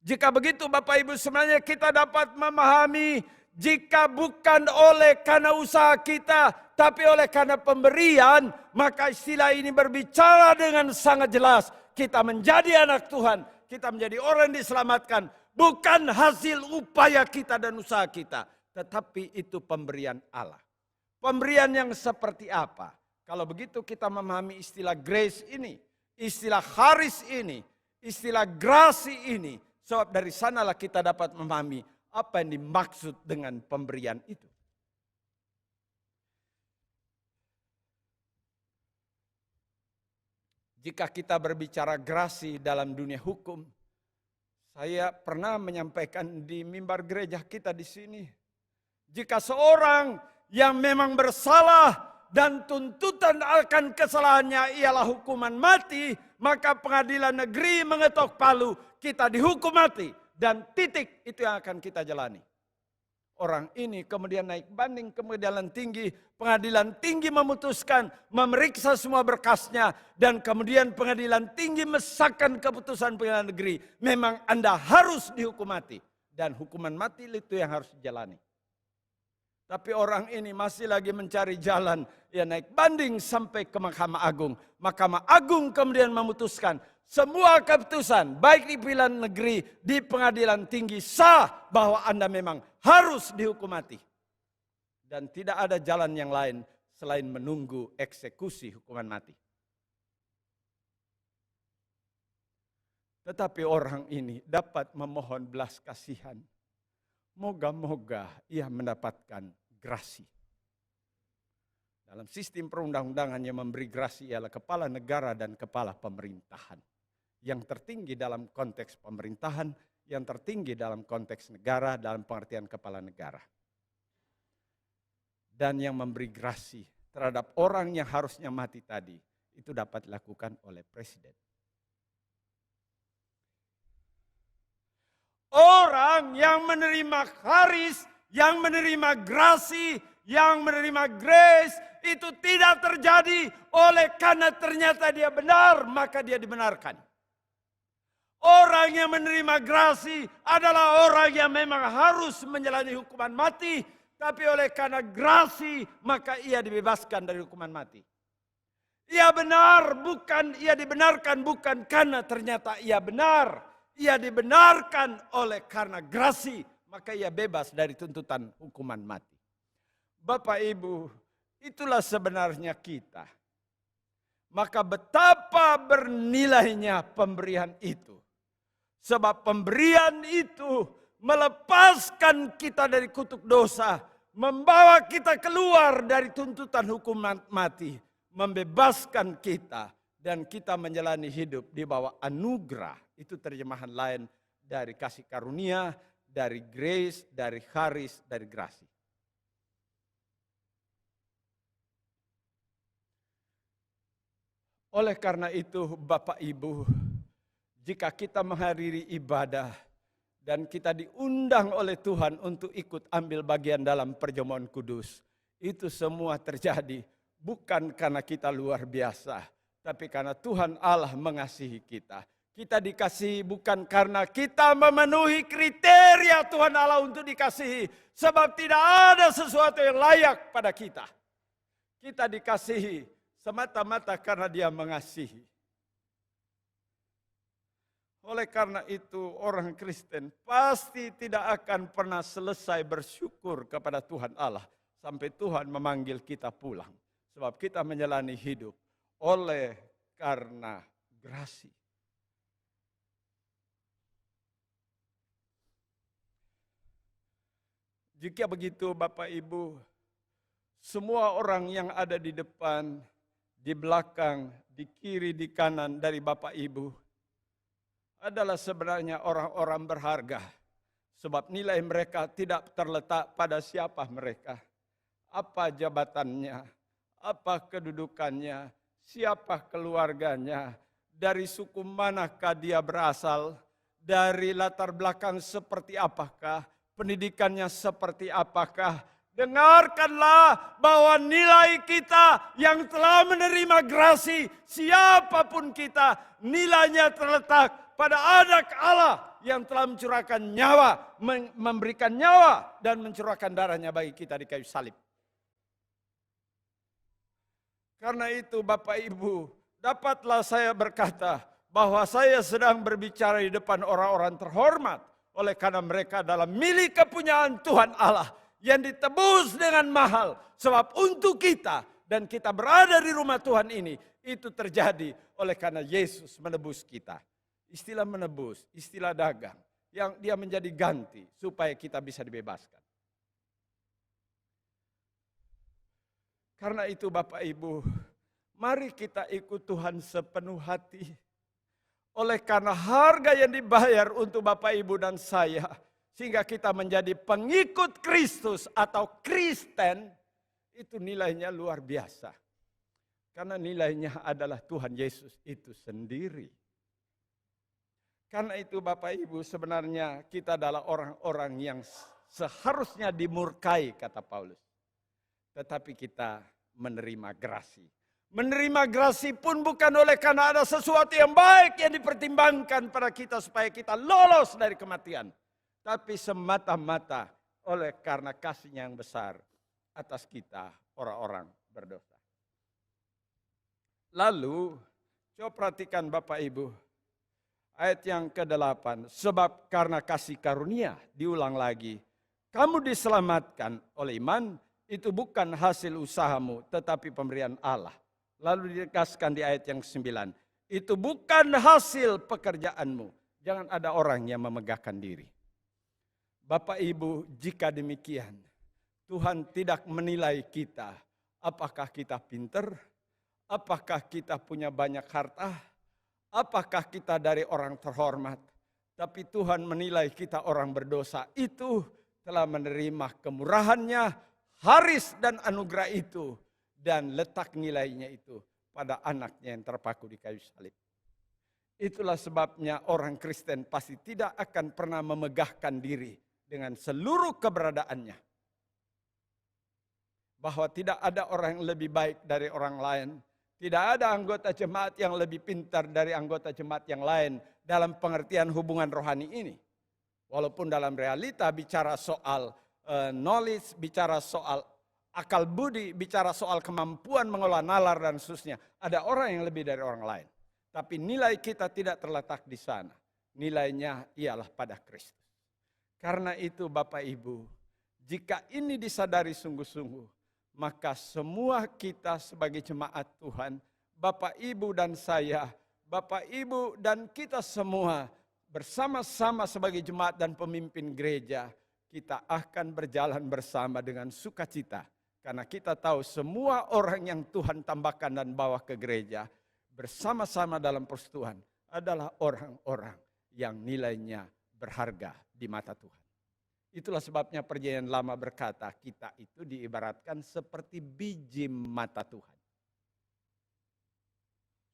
Jika begitu Bapak Ibu, sebenarnya kita dapat memahami jika bukan oleh karena usaha kita, tapi oleh karena pemberian, maka istilah ini berbicara dengan sangat jelas. Kita menjadi anak Tuhan, kita menjadi orang yang diselamatkan, bukan hasil upaya kita dan usaha kita, tetapi itu pemberian Allah. Pemberian yang seperti apa? Kalau begitu kita memahami istilah grace ini, istilah charis ini, istilah grasi ini. Sebab dari sanalah kita dapat memahami apa yang dimaksud dengan pemberian itu. Jika kita berbicara grasi dalam dunia hukum, saya pernah menyampaikan di mimbar gereja kita di sini. Jika seorang yang memang bersalah dan tuntutan akan kesalahannya ialah hukuman mati, maka pengadilan negeri mengetok palu, kita dihukum mati dan titik, itu yang akan kita jalani. Orang ini kemudian naik banding ke pengadilan tinggi memutuskan, memeriksa semua berkasnya, dan kemudian pengadilan tinggi mesahkan keputusan pengadilan negeri. Memang Anda harus dihukum mati, dan hukuman mati itu yang harus dijalani. Tapi orang ini masih lagi mencari jalan, ya naik banding sampai ke Mahkamah Agung. Mahkamah Agung kemudian memutuskan semua keputusan, baik di pengadilan negeri, di pengadilan tinggi, sah bahwa Anda memang harus dihukum mati. Dan tidak ada jalan yang lain selain menunggu eksekusi hukuman mati. Tetapi orang ini dapat memohon belas kasihan. Moga-moga ia mendapatkan grasi. Dalam sistem perundang-undangan yang memberi grasi ialah kepala negara dan kepala pemerintahan. Yang tertinggi dalam konteks pemerintahan, yang tertinggi dalam konteks negara, dalam pengertian kepala negara. Dan yang memberi grasi terhadap orang yang harusnya mati tadi, itu dapat dilakukan oleh presiden. Orang yang menerima charis, yang menerima grasi, yang menerima grace, itu tidak terjadi oleh karena ternyata dia benar, maka dia dibenarkan. Orang yang menerima grasi adalah orang yang memang harus menjalani hukuman mati, tapi oleh karena grasi, maka ia dibebaskan dari hukuman mati. Ia benar, ia dibenarkan bukan karena ternyata ia benar. Ia dibenarkan oleh karena grasi, maka ia bebas dari tuntutan hukuman mati. Bapak Ibu, itulah sebenarnya kita. Maka betapa bernilainya pemberian itu. Sebab pemberian itu melepaskan kita dari kutuk dosa, membawa kita keluar dari tuntutan hukuman mati, membebaskan kita, dan kita menjalani hidup di bawah anugerah. Itu terjemahan lain dari kasih karunia, dari grace, dari charis, dari grasi. Oleh karena itu Bapak Ibu, jika kita menghadiri ibadah dan kita diundang oleh Tuhan untuk ikut ambil bagian dalam perjamuan kudus, itu semua terjadi bukan karena kita luar biasa, tapi karena Tuhan Allah mengasihi kita. Kita dikasihi bukan karena kita memenuhi kriteria Tuhan Allah untuk dikasihi. Sebab tidak ada sesuatu yang layak pada kita. Kita dikasihi semata-mata karena Dia mengasihi. Oleh karena itu orang Kristen pasti tidak akan pernah selesai bersyukur kepada Tuhan Allah sampai Tuhan memanggil kita pulang. Sebab kita menjalani hidup oleh karena grasi. Jika begitu Bapak Ibu, semua orang yang ada di depan, di belakang, di kiri, di kanan dari Bapak Ibu adalah sebenarnya orang-orang berharga. Sebab nilai mereka tidak terletak pada siapa mereka, apa jabatannya, apa kedudukannya, siapa keluarganya, dari suku manakah dia berasal, dari latar belakang seperti apakah, pendidikannya seperti apakah. Dengarkanlah bahwa nilai kita yang telah menerima grasi, siapapun kita, nilainya terletak pada anak Allah yang telah mencurahkan nyawa, memberikan nyawa dan mencurahkan darahnya bagi kita di kayu salib. Karena itu Bapak Ibu, dapatlah saya berkata bahwa saya sedang berbicara di depan orang-orang terhormat, oleh karena mereka adalah milik kepunyaan Tuhan Allah yang ditebus dengan mahal. Sebab untuk kita dan kita berada di rumah Tuhan ini, itu terjadi oleh karena Yesus menebus kita. Istilah menebus, istilah dagang, yang dia menjadi ganti supaya kita bisa dibebaskan. Karena itu Bapak Ibu, mari kita ikut Tuhan sepenuh hati. Oleh karena harga yang dibayar untuk Bapak Ibu dan saya, sehingga kita menjadi pengikut Kristus atau Kristen, itu nilainya luar biasa. Karena nilainya adalah Tuhan Yesus itu sendiri. Karena itu Bapak Ibu, sebenarnya kita adalah orang-orang yang seharusnya dimurkai, kata Paulus. Tetapi kita menerima grasi. Menerima grasi pun bukan oleh karena ada sesuatu yang baik yang dipertimbangkan pada kita supaya kita lolos dari kematian. Tapi semata-mata oleh karena kasih-Nya yang besar atas kita orang-orang berdosa. Lalu coba perhatikan Bapak Ibu ayat yang ke-8. Sebab karena kasih karunia, diulang lagi, kamu diselamatkan oleh iman, itu bukan hasil usahamu tetapi pemberian Allah. Lalu ditegaskan di ayat yang 9, itu bukan hasil pekerjaanmu. Jangan ada orang yang memegahkan diri. Bapak Ibu, jika demikian, Tuhan tidak menilai kita. Apakah kita pinter? Apakah kita punya banyak harta? Apakah kita dari orang terhormat? Tapi Tuhan menilai kita orang berdosa. Itu telah menerima kemurahan-Nya, haris dan anugerah itu. Dan letak nilainya itu pada anaknya yang terpaku di kayu salib. Itulah sebabnya orang Kristen pasti tidak akan pernah memegahkan diri dengan seluruh keberadaannya. Bahwa tidak ada orang yang lebih baik dari orang lain. Tidak ada anggota jemaat yang lebih pintar dari anggota jemaat yang lain dalam pengertian hubungan rohani ini. Walaupun dalam realita bicara soal knowledge, bicara soal akal budi, bicara soal kemampuan mengolah nalar dan seterusnya. Ada orang yang lebih dari orang lain. Tapi nilai kita tidak terletak di sana. Nilainya ialah pada Kristus. Karena itu Bapak Ibu, jika ini disadari sungguh-sungguh, maka semua kita sebagai jemaat Tuhan, Bapak Ibu dan saya, Bapak Ibu dan kita semua, bersama-sama sebagai jemaat dan pemimpin gereja, kita akan berjalan bersama dengan sukacita. Karena kita tahu semua orang yang Tuhan tambahkan dan bawa ke gereja bersama-sama dalam persekutuan adalah orang-orang yang nilainya berharga di mata Tuhan. Itulah sebabnya Perjanjian Lama berkata kita itu diibaratkan seperti biji mata Tuhan.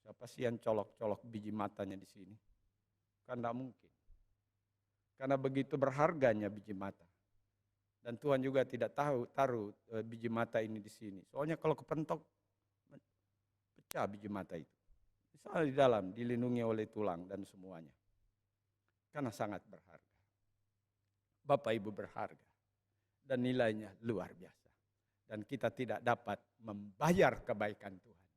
Siapa sih yang colok-colok biji matanya di sini? Kan tidak mungkin. Karena begitu berharganya biji mata. Dan Tuhan juga tidak taruh biji mata ini di sini. Soalnya kalau kepentok, pecah biji mata itu. Misalnya di dalam, dilindungi oleh tulang dan semuanya. Karena sangat berharga. Bapak Ibu berharga. Dan nilainya luar biasa. Dan kita tidak dapat membayar kebaikan Tuhan.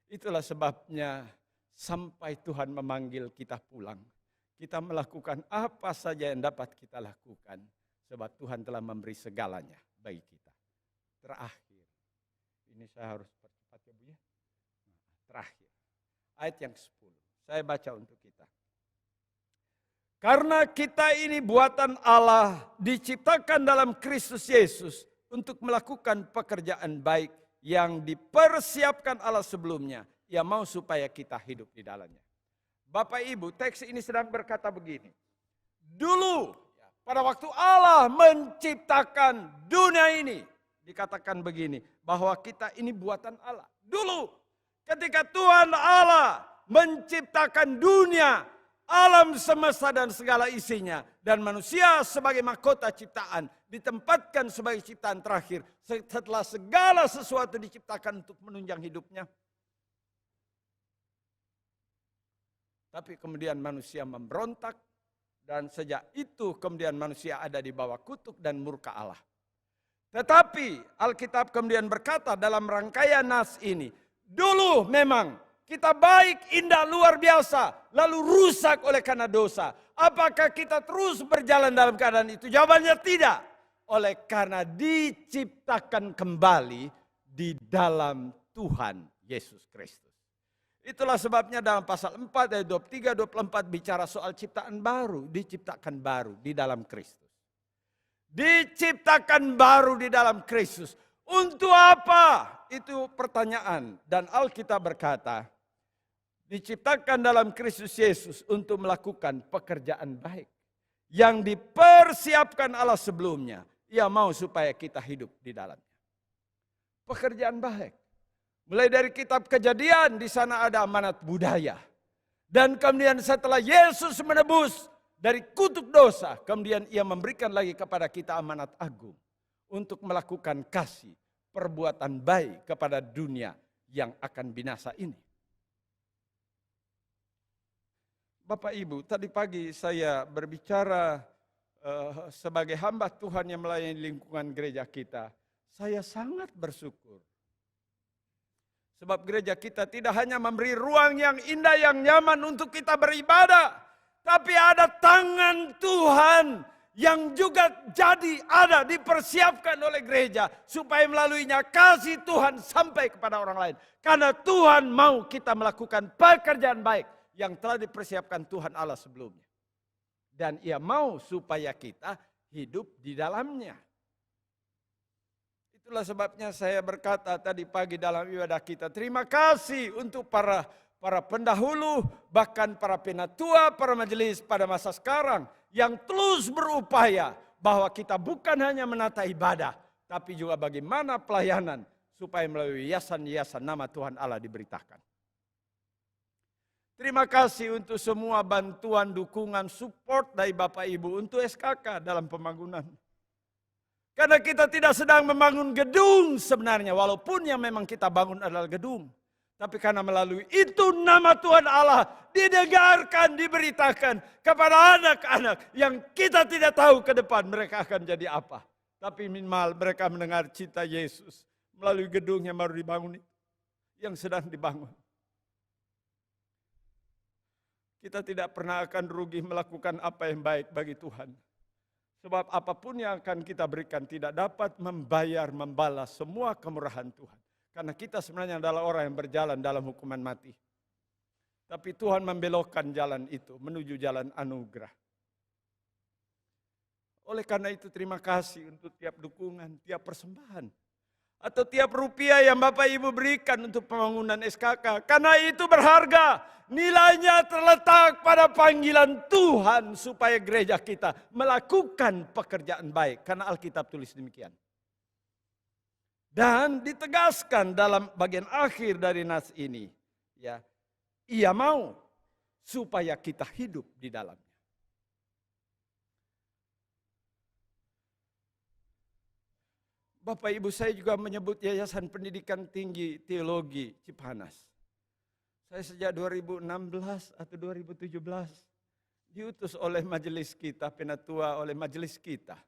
Itulah sebabnya sampai Tuhan memanggil kita pulang. Kita melakukan apa saja yang dapat kita lakukan. Sebab Tuhan telah memberi segalanya bagi kita. terakhir. Ini saya harus percepat ya Bu ya. Terakhir. Ayat yang ke-10. Saya baca untuk kita. Karena kita ini buatan Allah, diciptakan dalam Kristus Yesus untuk melakukan pekerjaan baik yang dipersiapkan Allah sebelumnya. Ia mau supaya kita hidup di dalamnya. Bapak Ibu, teks ini sedang berkata begini. Dulu, pada waktu Allah menciptakan dunia ini, dikatakan begini, bahwa kita ini buatan Allah. Dulu, ketika Tuhan Allah menciptakan dunia, alam semesta dan segala isinya, dan manusia sebagai mahkota ciptaan, ditempatkan sebagai ciptaan terakhir, setelah segala sesuatu diciptakan untuk menunjang hidupnya. Tapi kemudian manusia memberontak, dan sejak itu kemudian manusia ada di bawah kutuk dan murka Allah. Tetapi Alkitab kemudian berkata dalam rangkaian nas ini, dulu memang kita baik, indah, luar biasa, lalu rusak oleh karena dosa. Apakah kita terus berjalan dalam keadaan itu? Jawabannya tidak. Oleh karena diciptakan kembali di dalam Tuhan Yesus Kristus. Itulah sebabnya dalam pasal 4 ayat 23-24 bicara soal ciptaan baru. Diciptakan baru di dalam Kristus. Diciptakan baru di dalam Kristus. Untuk apa? Itu pertanyaan. Dan Alkitab berkata, diciptakan dalam Kristus Yesus untuk melakukan pekerjaan baik. Yang dipersiapkan Allah sebelumnya. Ia mau supaya kita hidup di dalamnya. Pekerjaan baik. Mulai dari kitab Kejadian, di sana ada amanat budaya. Dan kemudian setelah Yesus menebus dari kutuk dosa, kemudian ia memberikan lagi kepada kita amanat agung. Untuk melakukan kasih, perbuatan baik kepada dunia yang akan binasa ini. Bapak Ibu, tadi pagi saya berbicara sebagai hamba Tuhan yang melayani lingkungan gereja kita. Saya sangat bersyukur. Sebab gereja kita tidak hanya memberi ruang yang indah, yang nyaman untuk kita beribadah. Tapi ada tangan Tuhan yang juga ada, dipersiapkan oleh gereja. Supaya melaluinya kasih Tuhan sampai kepada orang lain. Karena Tuhan mau kita melakukan pekerjaan baik yang telah dipersiapkan Tuhan Allah sebelumnya. Dan Ia mau supaya kita hidup di dalamnya. Itulah sebabnya saya berkata tadi pagi dalam ibadah kita, terima kasih untuk para pendahulu, bahkan para penatua, para majelis pada masa sekarang yang terus berupaya bahwa kita bukan hanya menata ibadah, tapi juga bagaimana pelayanan supaya melalui yayasan-yayasan nama Tuhan Allah diberitakan. Terima kasih untuk semua bantuan, dukungan, support dari Bapak Ibu untuk SKK dalam pembangunan. Karena kita tidak sedang membangun gedung sebenarnya, walaupun yang memang kita bangun adalah gedung. Tapi karena melalui itu nama Tuhan Allah didengarkan, diberitakan kepada anak-anak yang kita tidak tahu ke depan mereka akan jadi apa. Tapi minimal mereka mendengar cita Yesus melalui gedung yang baru dibangun itu, yang sedang dibangun. Kita tidak pernah akan rugi melakukan apa yang baik bagi Tuhan. Sebab apapun yang akan kita berikan tidak dapat membalas semua kemurahan Tuhan. Karena kita sebenarnya adalah orang yang berjalan dalam hukuman mati. Tapi Tuhan membelokkan jalan itu menuju jalan anugerah. Oleh karena itu terima kasih untuk tiap dukungan, tiap persembahan. Atau tiap rupiah yang Bapak Ibu berikan untuk pembangunan SKK. Karena itu berharga. Nilainya terletak pada panggilan Tuhan supaya gereja kita melakukan pekerjaan baik. Karena Alkitab tulis demikian. Dan ditegaskan dalam bagian akhir dari nas ini. Ya, Ia mau supaya kita hidup di dalamnya. Bapak Ibu, saya juga menyebut Yayasan Pendidikan Tinggi Teologi Cipanas. Saya sejak 2016 atau 2017 diutus oleh majelis kita, penatua oleh majelis kita,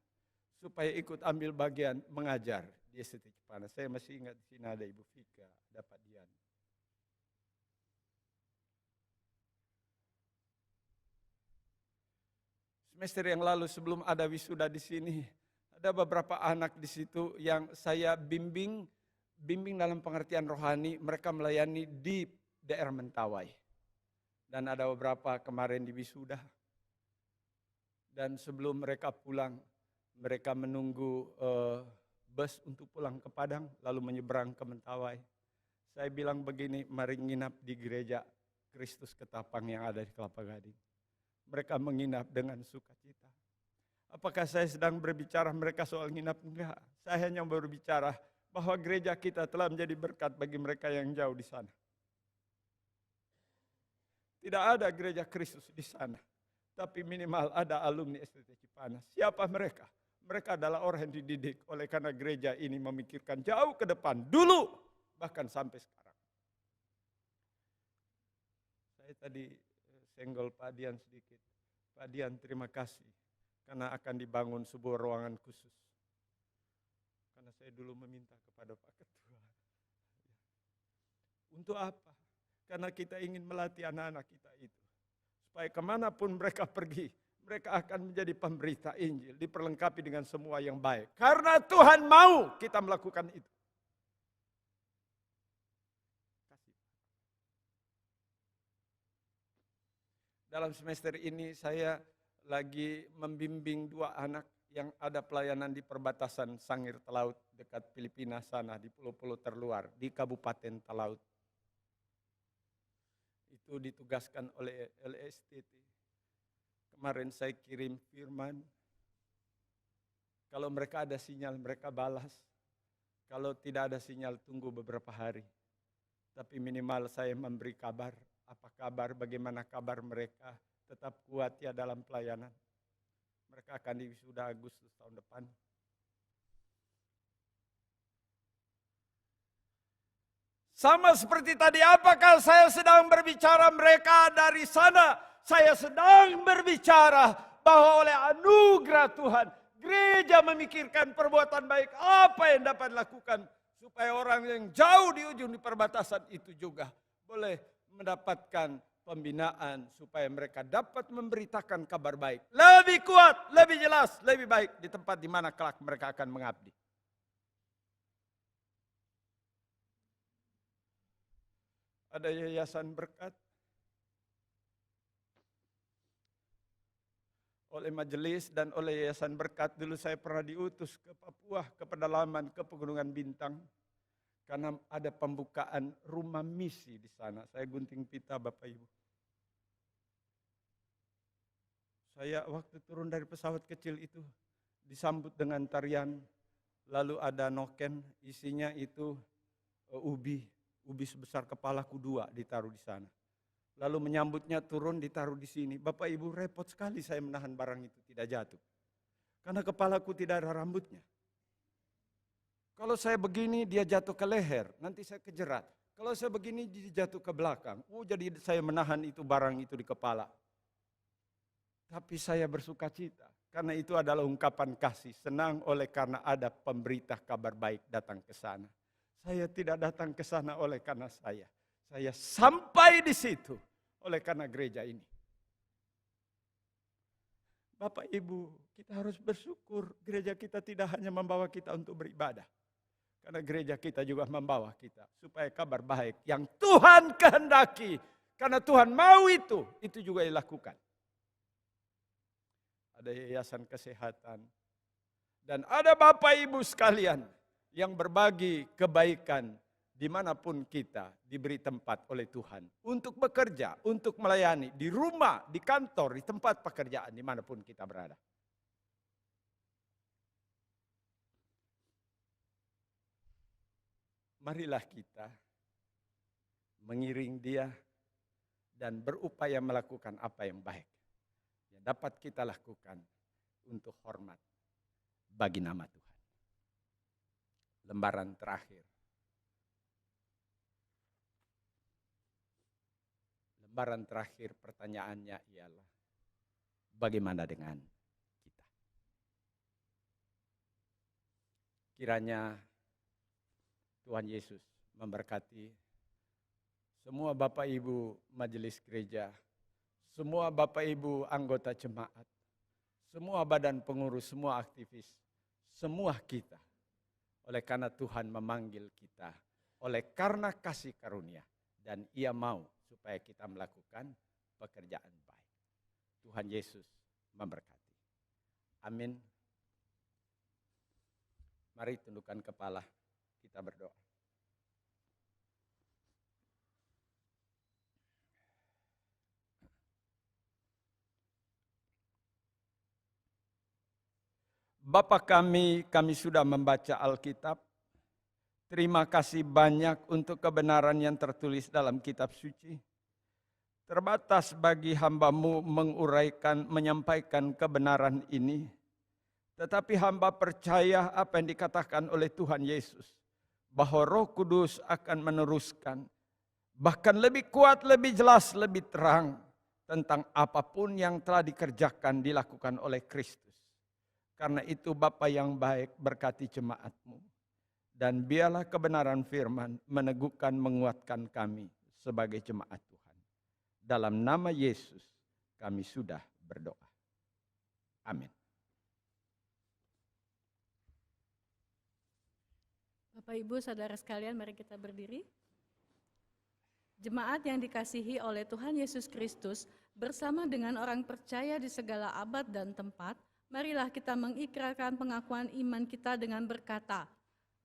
supaya ikut ambil bagian mengajar di STT Cipanas. Saya masih ingat di sini ada Ibu Vika, ada Pak Dian. Semester yang lalu sebelum ada wisuda di sini, Ada beberapa anak di situ yang saya bimbing dalam pengertian rohani, mereka melayani di daerah Mentawai. Dan ada beberapa kemarin di wisuda. Dan sebelum mereka pulang, mereka menunggu bus untuk pulang ke Padang, lalu menyeberang ke Mentawai. Saya bilang begini, mari nginap di gereja Kristus Ketapang yang ada di Kelapa Gading. Mereka menginap dengan sukacita. Apakah saya sedang berbicara mereka soal nginap? Enggak. Saya hanya berbicara bahwa gereja kita telah menjadi berkat bagi mereka yang jauh di sana. Tidak ada gereja Kristus di sana. Tapi minimal ada alumni STT Cipanas. Siapa mereka? Mereka adalah orang yang dididik oleh karena gereja ini memikirkan jauh ke depan. Dulu, bahkan sampai sekarang. Saya tadi senggol Pak Dian sedikit. Pak Dian, terima kasih. Karena akan dibangun sebuah ruangan khusus. Karena saya dulu meminta kepada Pak Ketua. Untuk apa? Karena kita ingin melatih anak-anak kita itu. Supaya kemanapun mereka pergi, mereka akan menjadi pemberita Injil. Diperlengkapi dengan semua yang baik. Karena Tuhan mau kita melakukan itu. Dalam semester ini saya lagi membimbing 2 anak yang ada pelayanan di perbatasan Sangir Talaut dekat Filipina sana di pulau-pulau terluar di Kabupaten Talaut. Itu ditugaskan oleh LSTT. Kemarin saya kirim firman. Kalau mereka ada sinyal mereka balas. Kalau tidak ada sinyal tunggu beberapa hari. Tapi minimal saya memberi kabar. Apa kabar, bagaimana kabar mereka tetap kuat ya dalam pelayanan. Mereka akan diwisuda Agustus tahun depan. Sama seperti tadi, apakah saya sedang berbicara mereka dari sana? Saya sedang berbicara bahwa oleh anugerah Tuhan, gereja memikirkan perbuatan baik apa yang dapat dilakukan. Supaya orang yang jauh di ujung di perbatasan itu juga boleh mendapatkan pembinaan supaya mereka dapat memberitakan kabar baik. Lebih kuat, lebih jelas, lebih baik di tempat di mana kelak mereka akan mengabdi. Ada yayasan berkat oleh majelis dan oleh yayasan berkat. Dulu saya pernah diutus ke Papua, ke pedalaman, ke Pegunungan Bintang. Karena ada pembukaan rumah misi di sana. Saya gunting pita Bapak Ibu. Saya waktu turun dari pesawat kecil itu disambut dengan tarian. Lalu ada noken, isinya itu ubi sebesar kepalaku 2 ditaruh di sana. Lalu menyambutnya turun ditaruh di sini. Bapak Ibu, repot sekali saya menahan barang itu tidak jatuh. Karena kepalaku tidak ada rambutnya. Kalau saya begini dia jatuh ke leher, nanti saya kejerat. Kalau saya begini dia jatuh ke belakang. Jadi saya menahan itu barang itu di kepala. Tapi saya bersuka cita. Karena itu adalah ungkapan kasih. Senang oleh karena ada pemberita kabar baik datang ke sana. Saya tidak datang ke sana oleh karena saya. Saya sampai di situ oleh karena gereja ini. Bapak Ibu, kita harus bersyukur gereja kita tidak hanya membawa kita untuk beribadah. Karena gereja kita juga membawa kita supaya kabar baik yang Tuhan kehendaki. Karena Tuhan mau itu juga dilakukan. Ada yayasan kesehatan. Dan ada Bapak Ibu sekalian yang berbagi kebaikan dimanapun kita diberi tempat oleh Tuhan. Untuk bekerja, untuk melayani di rumah, di kantor, di tempat pekerjaan, dimanapun kita berada. Marilah kita mengiring dia dan berupaya melakukan apa yang baik. Yang dapat kita lakukan untuk hormat bagi nama Tuhan. Lembaran terakhir. Lembaran terakhir pertanyaannya ialah bagaimana dengan kita? Kiranya Tuhan Yesus memberkati semua Bapak Ibu majelis gereja, semua Bapak Ibu anggota jemaat, semua badan pengurus, semua aktivis, semua kita. Oleh karena Tuhan memanggil kita, oleh karena kasih karunia, dan Ia mau supaya kita melakukan pekerjaan baik. Tuhan Yesus memberkati. Amin. Mari tundukkan kepala, kita berdoa. Bapa kami sudah membaca Alkitab. Terima kasih banyak untuk kebenaran yang tertulis dalam kitab suci. Terbatas bagi hamba-Mu menguraikan, menyampaikan kebenaran ini. Tetapi hamba percaya apa yang dikatakan oleh Tuhan Yesus. Bahwa Roh Kudus akan meneruskan. Bahkan lebih kuat, lebih jelas, lebih terang. Tentang apapun yang telah dikerjakan, dilakukan oleh Kristus. Karena itu Bapa yang baik, berkati jemaat-Mu. Dan biarlah kebenaran firman meneguhkan, menguatkan kami sebagai jemaat Tuhan. Dalam nama Yesus kami sudah berdoa. Amin. Bapak Ibu Saudara sekalian, mari kita berdiri. Jemaat yang dikasihi oleh Tuhan Yesus Kristus bersama dengan orang percaya di segala abad dan tempat, marilah kita mengikrarkan pengakuan iman kita dengan berkata,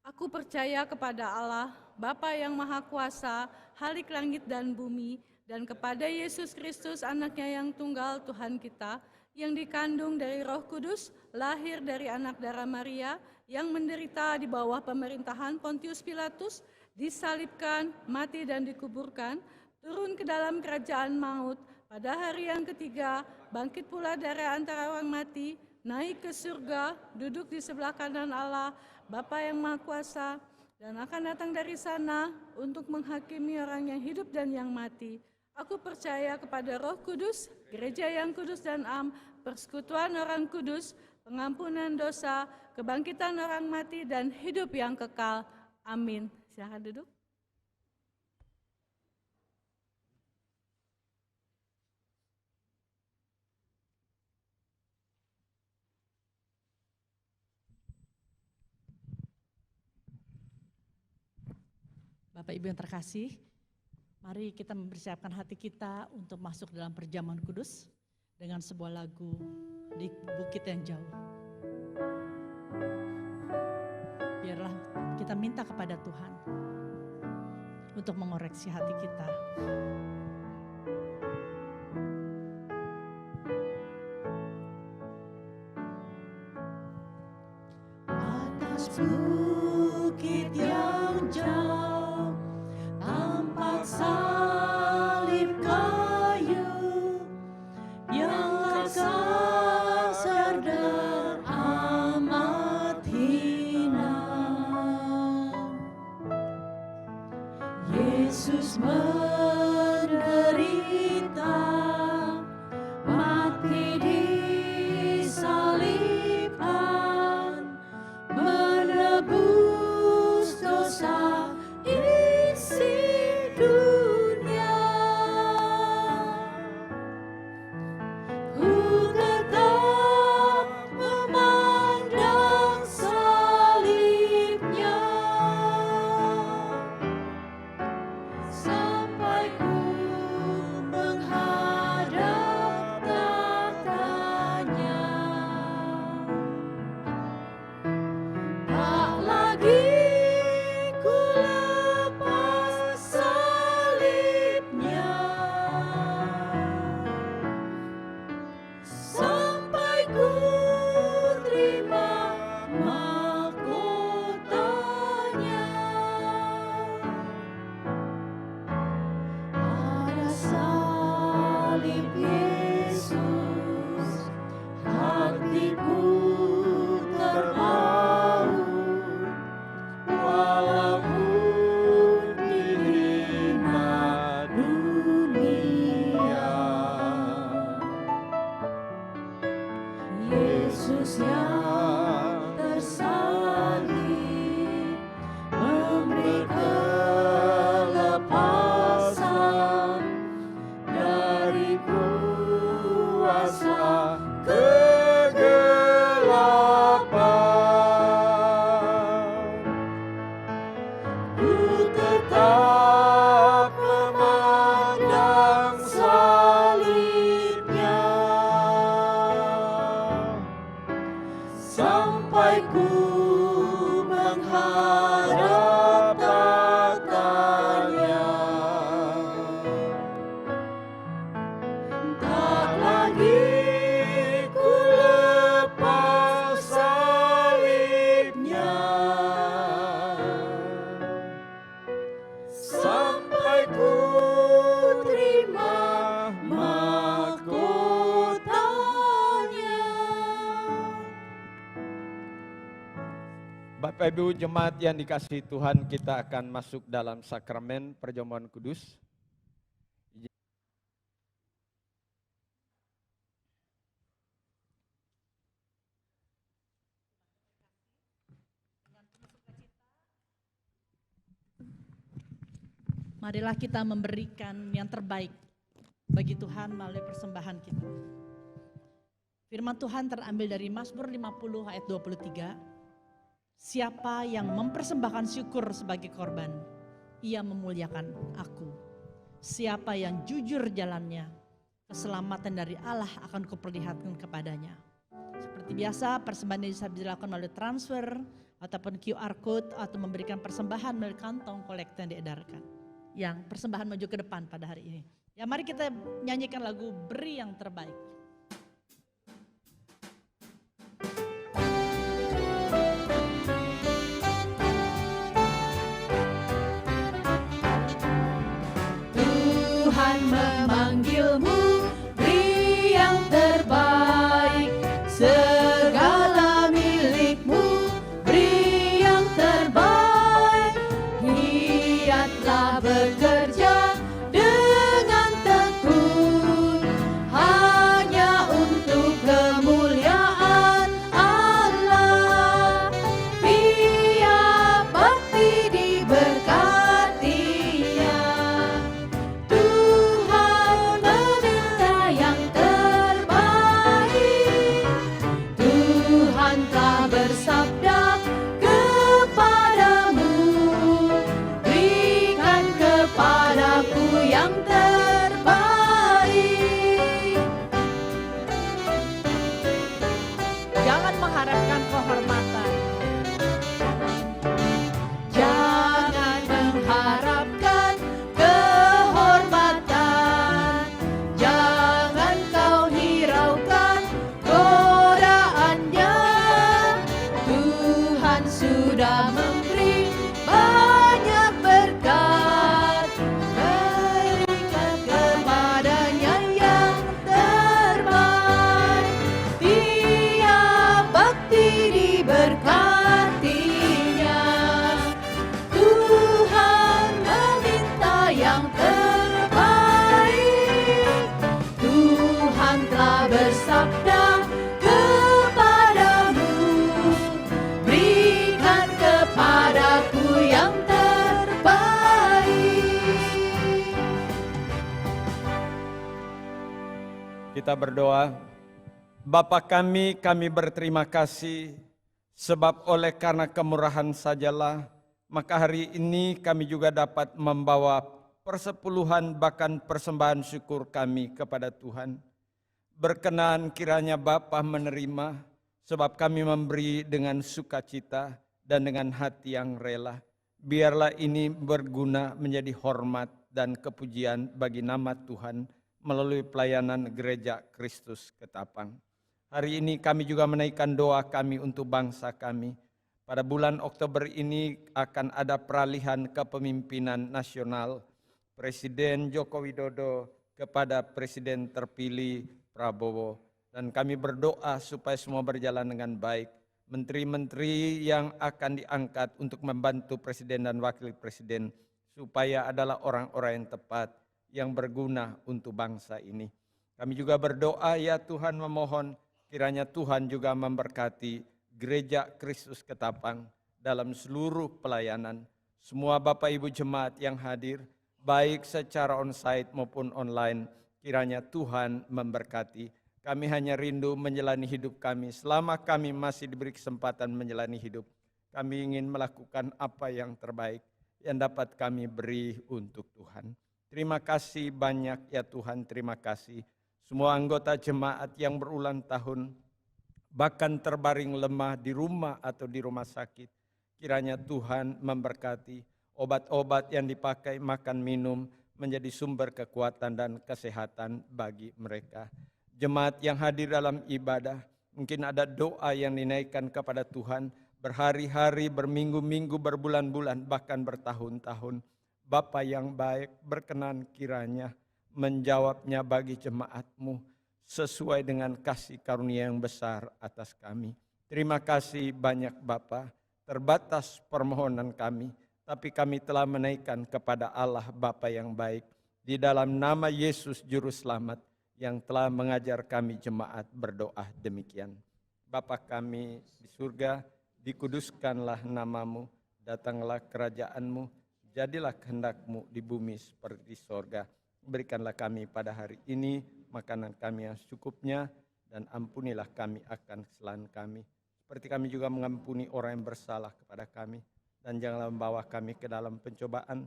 Aku percaya kepada Allah, Bapa yang Maha Kuasa, Khalik langit dan bumi, dan kepada Yesus Kristus anaknya yang tunggal Tuhan kita, yang dikandung dari Roh Kudus, lahir dari anak darah Maria, yang menderita di bawah pemerintahan Pontius Pilatus, disalibkan, mati dan dikuburkan, turun ke dalam kerajaan maut, pada hari yang ketiga, bangkit pula dari antara orang mati, naik ke surga, duduk di sebelah kanan Allah, Bapa yang Maha Kuasa, dan akan datang dari sana untuk menghakimi orang yang hidup dan yang mati. Aku percaya kepada Roh Kudus, gereja yang kudus dan am, persekutuan orang kudus, pengampunan dosa, kebangkitan orang mati, dan hidup yang kekal. Amin. Silakan duduk. Bapak Ibu yang terkasih, mari kita mempersiapkan hati kita untuk masuk dalam perjamuan kudus dengan sebuah lagu di bukit yang jauh. Biarlah kita minta kepada Tuhan untuk mengoreksi hati kita. Atas bukit yang jauh, tampak salib kayu yang kasar dan amat hina. Yesus menderita Bapak Ibu jemaat yang dikasihi Tuhan, kita akan masuk dalam sakramen perjamuan kudus. Marilah kita memberikan yang terbaik bagi Tuhan melalui persembahan kita. Firman Tuhan terambil dari Mazmur 50 ayat 23. Siapa yang mempersembahkan syukur sebagai korban, ia memuliakan aku. Siapa yang jujur jalannya, keselamatan dari Allah akan kuperlihatkan kepadanya. Seperti biasa, persembahan ini bisa dilakukan melalui transfer ataupun QR code atau memberikan persembahan melalui kantong kolektor yang diedarkan. Yang persembahan maju ke depan pada hari ini. Ya, mari kita nyanyikan lagu Beri yang Terbaik. Tuhan memanggilmu, beri yang terbaik, segala milikmu, beri yang terbaik. Giatlah bekerja dengan tekun, hanya untuk kemuliaan Allah. Biar bakti diberkatinya. Tuhan meminta yang terbaik. Tuhan telah bersabda kepadamu, berikan kepadaku yang terbaik. Jangan mengharapkan kehormatan. Jangan mengharapkan kehormatan, jangan kau hiraukan godaannya. Tuhan sudah memberi banyak berkat, berikan kepadanya yang terbaik. Tiap bakti diberkatinya. Tuhan meminta yang terbaik. Tuhan telah bersabda kepadamu, berikan kepadaku yang terbaik. Kita berdoa. Bapa kami berterima kasih sebab oleh karena kemurahan sajalah maka hari ini kami juga dapat membawa persepuluhan bahkan persembahan syukur kami kepada Tuhan. Berkenan kiranya Bapa menerima sebab kami memberi dengan sukacita dan dengan hati yang rela. Biarlah ini berguna menjadi hormat dan kepujian bagi nama Tuhan melalui pelayanan Gereja Kristus Ketapang. Hari ini kami juga menaikkan doa kami untuk bangsa kami. Pada bulan Oktober ini akan ada peralihan kepemimpinan nasional Presiden Joko Widodo kepada Presiden terpilih Prabowo. Dan kami berdoa supaya semua berjalan dengan baik. Menteri-menteri yang akan diangkat untuk membantu Presiden dan Wakil Presiden supaya adalah orang-orang yang tepat, yang berguna untuk bangsa ini. Kami juga berdoa ya Tuhan memohon kiranya Tuhan juga memberkati Gereja Kristus Ketapang dalam seluruh pelayanan. Semua Bapak Ibu jemaat yang hadir, baik secara onsite maupun online, kiranya Tuhan memberkati. Kami hanya rindu menjalani hidup kami. Selama kami masih diberi kesempatan menjalani hidup, kami ingin melakukan apa yang terbaik yang dapat kami beri untuk Tuhan. Terima kasih banyak ya Tuhan, terima kasih. Semua anggota jemaat yang berulang tahun, bahkan terbaring lemah di rumah atau di rumah sakit, kiranya Tuhan memberkati. Obat-obat yang dipakai makan minum menjadi sumber kekuatan dan kesehatan bagi mereka. Jemaat yang hadir dalam ibadah, mungkin ada doa yang dinaikkan kepada Tuhan berhari-hari, berminggu-minggu, berbulan-bulan, bahkan bertahun-tahun. Bapa yang baik, berkenan kiranya menjawabnya bagi jemaat-Mu sesuai dengan kasih karunia yang besar atas kami. Terima kasih banyak Bapa. terbatas permohonan kami, tapi kami telah menaikkan kepada Allah Bapa yang baik, di dalam nama Yesus Juru Selamat yang telah mengajar kami jemaat berdoa demikian. Bapa kami di surga, dikuduskanlah namamu, datanglah kerajaanmu, jadilah kehendak-Mu di bumi seperti di sorga. Berikanlah kami pada hari ini makanan kami yang secukupnya, dan ampunilah kami akan kesalahan kami, seperti kami juga mengampuni orang yang bersalah kepada kami. Dan janganlah membawa kami ke dalam pencobaan,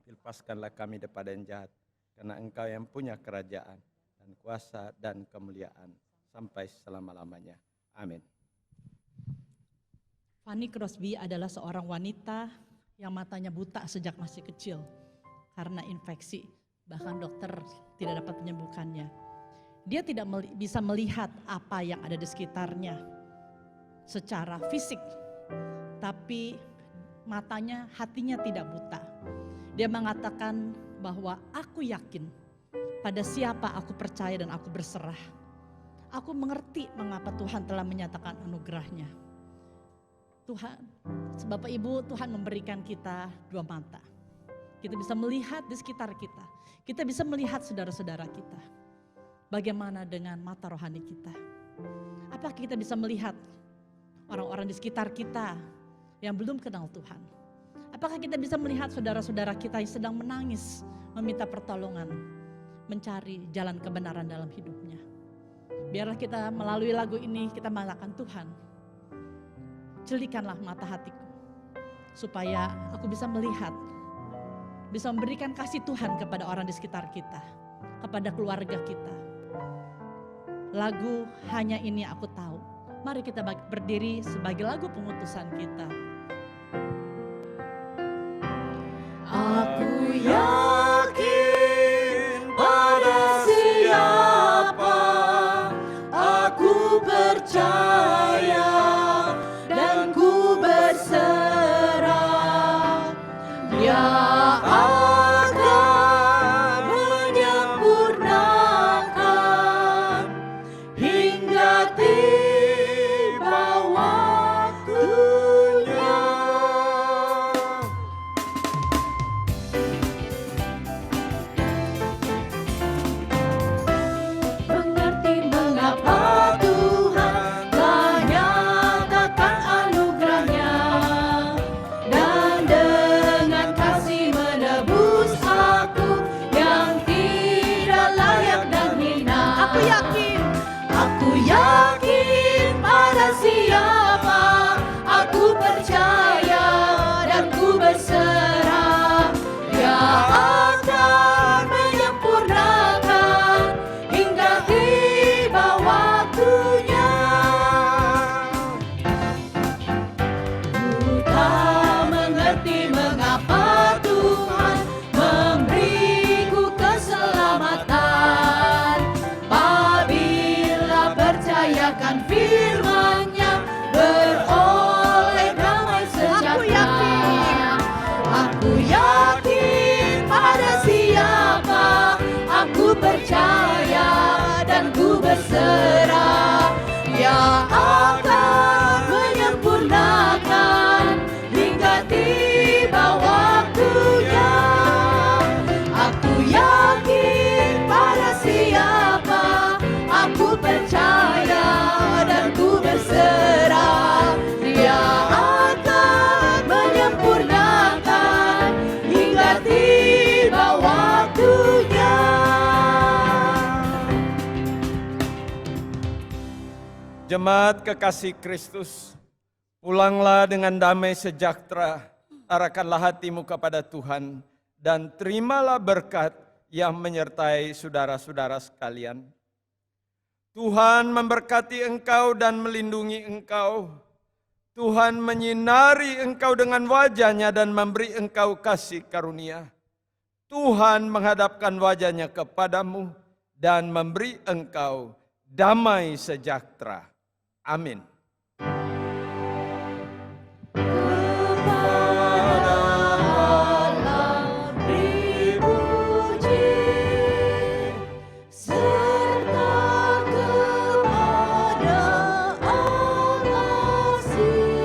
lepaskanlah kami daripada yang jahat, karena Engkau yang punya kerajaan dan kuasa dan kemuliaan sampai selama-lamanya. Amin. Fanny Crosby adalah seorang wanita yang matanya buta sejak masih kecil karena infeksi, bahkan dokter tidak dapat menyembuhkannya. Dia tidak bisa melihat apa yang ada di sekitarnya secara fisik, tapi matanya, hatinya tidak buta. Dia mengatakan bahwa aku yakin pada siapa aku percaya dan aku berserah. Aku mengerti mengapa Tuhan telah menyatakan anugerahnya. Tuhan, Bapak Ibu, Tuhan memberikan kita dua mata. Kita bisa melihat di sekitar kita. Kita bisa melihat saudara-saudara kita. Bagaimana dengan mata rohani kita? Apakah kita bisa melihat orang-orang di sekitar kita yang belum kenal Tuhan? Apakah kita bisa melihat saudara-saudara kita yang sedang menangis, meminta pertolongan, mencari jalan kebenaran dalam hidupnya? Biarlah kita melalui lagu ini kita mengatakan, Tuhan, celikanlah mata hatiku, supaya aku bisa melihat, bisa memberikan kasih Tuhan kepada orang di sekitar kita, kepada keluarga kita. Lagu Hanya Ini Aku Tahu. Mari kita berdiri sebagai lagu pengutusan kita. Aku yakin pada siapa aku percaya dan ku berserah. Dia akan menyempurnakan hingga tiba waktunya. Mengerti mengapa Tuhan telah nyatakan anugerahnya, dan dengan kasih menebus aku yang tidak layak dan hina. Aku yakin pada siapa aku percaya dan ku berserah. Dia akan menyempurnakan hingga tiba waktunya. Ku tak mengerti mengapa Tuhan memberiku keselamatan. Apabila percayakan firman-Nya, beroleh damai sejahtera. Aku yakin pada siapa aku percaya dan ku berserah. Dia akan menyempurnakan hingga tiba waktunya. Aku yakin pada siapa aku percaya dan ku berserah. Dia akan menyempurnakan hingga tiba waktunya. Jemaat kekasih Kristus, pulanglah dengan damai sejahtera, arahkanlah hatimu kepada Tuhan, dan terimalah berkat yang menyertai saudara-saudara sekalian. Tuhan memberkati engkau dan melindungi engkau. Tuhan menyinari engkau dengan wajah-Nya dan memberi engkau kasih karunia. Tuhan menghadapkan wajah-Nya kepadamu dan memberi engkau damai sejahtera. Amin. Kepada Allah dipuji, serta kepada Allah kasih.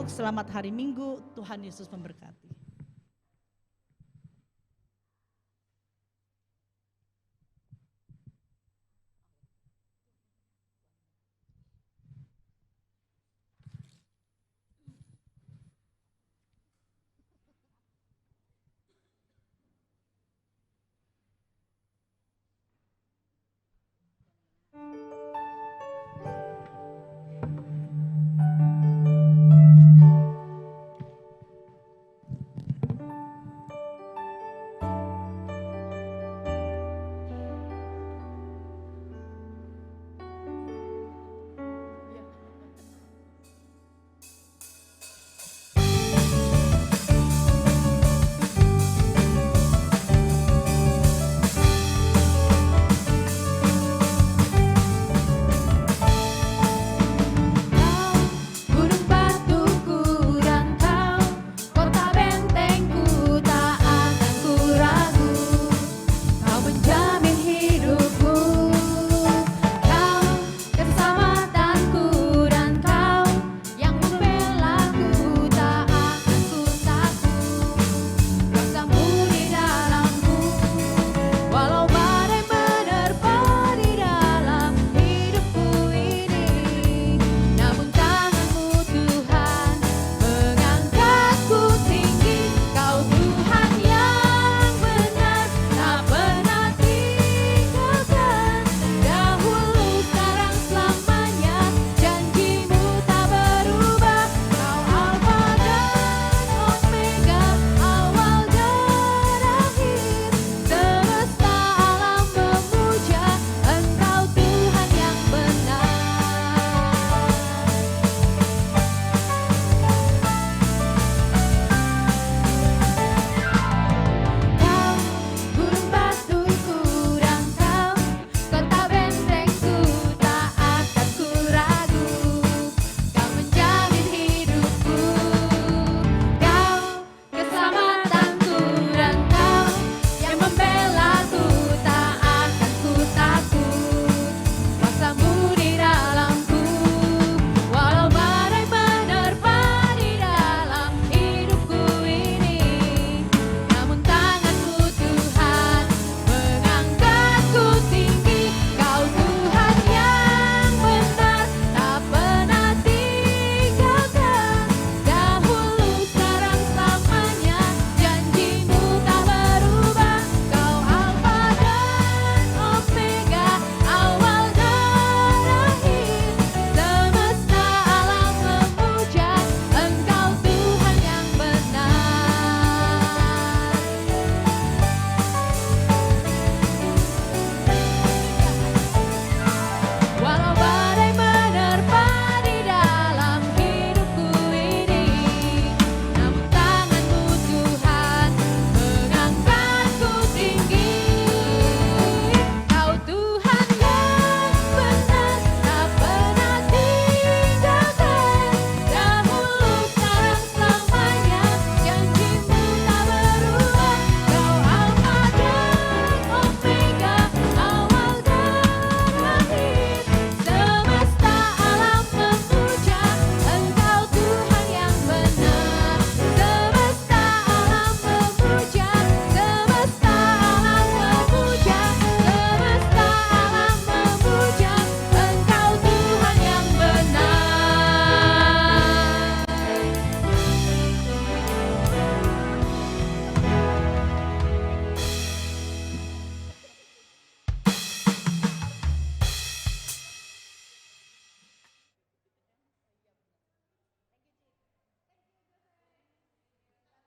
Selamat hari Minggu, Tuhan Yesus memberkati.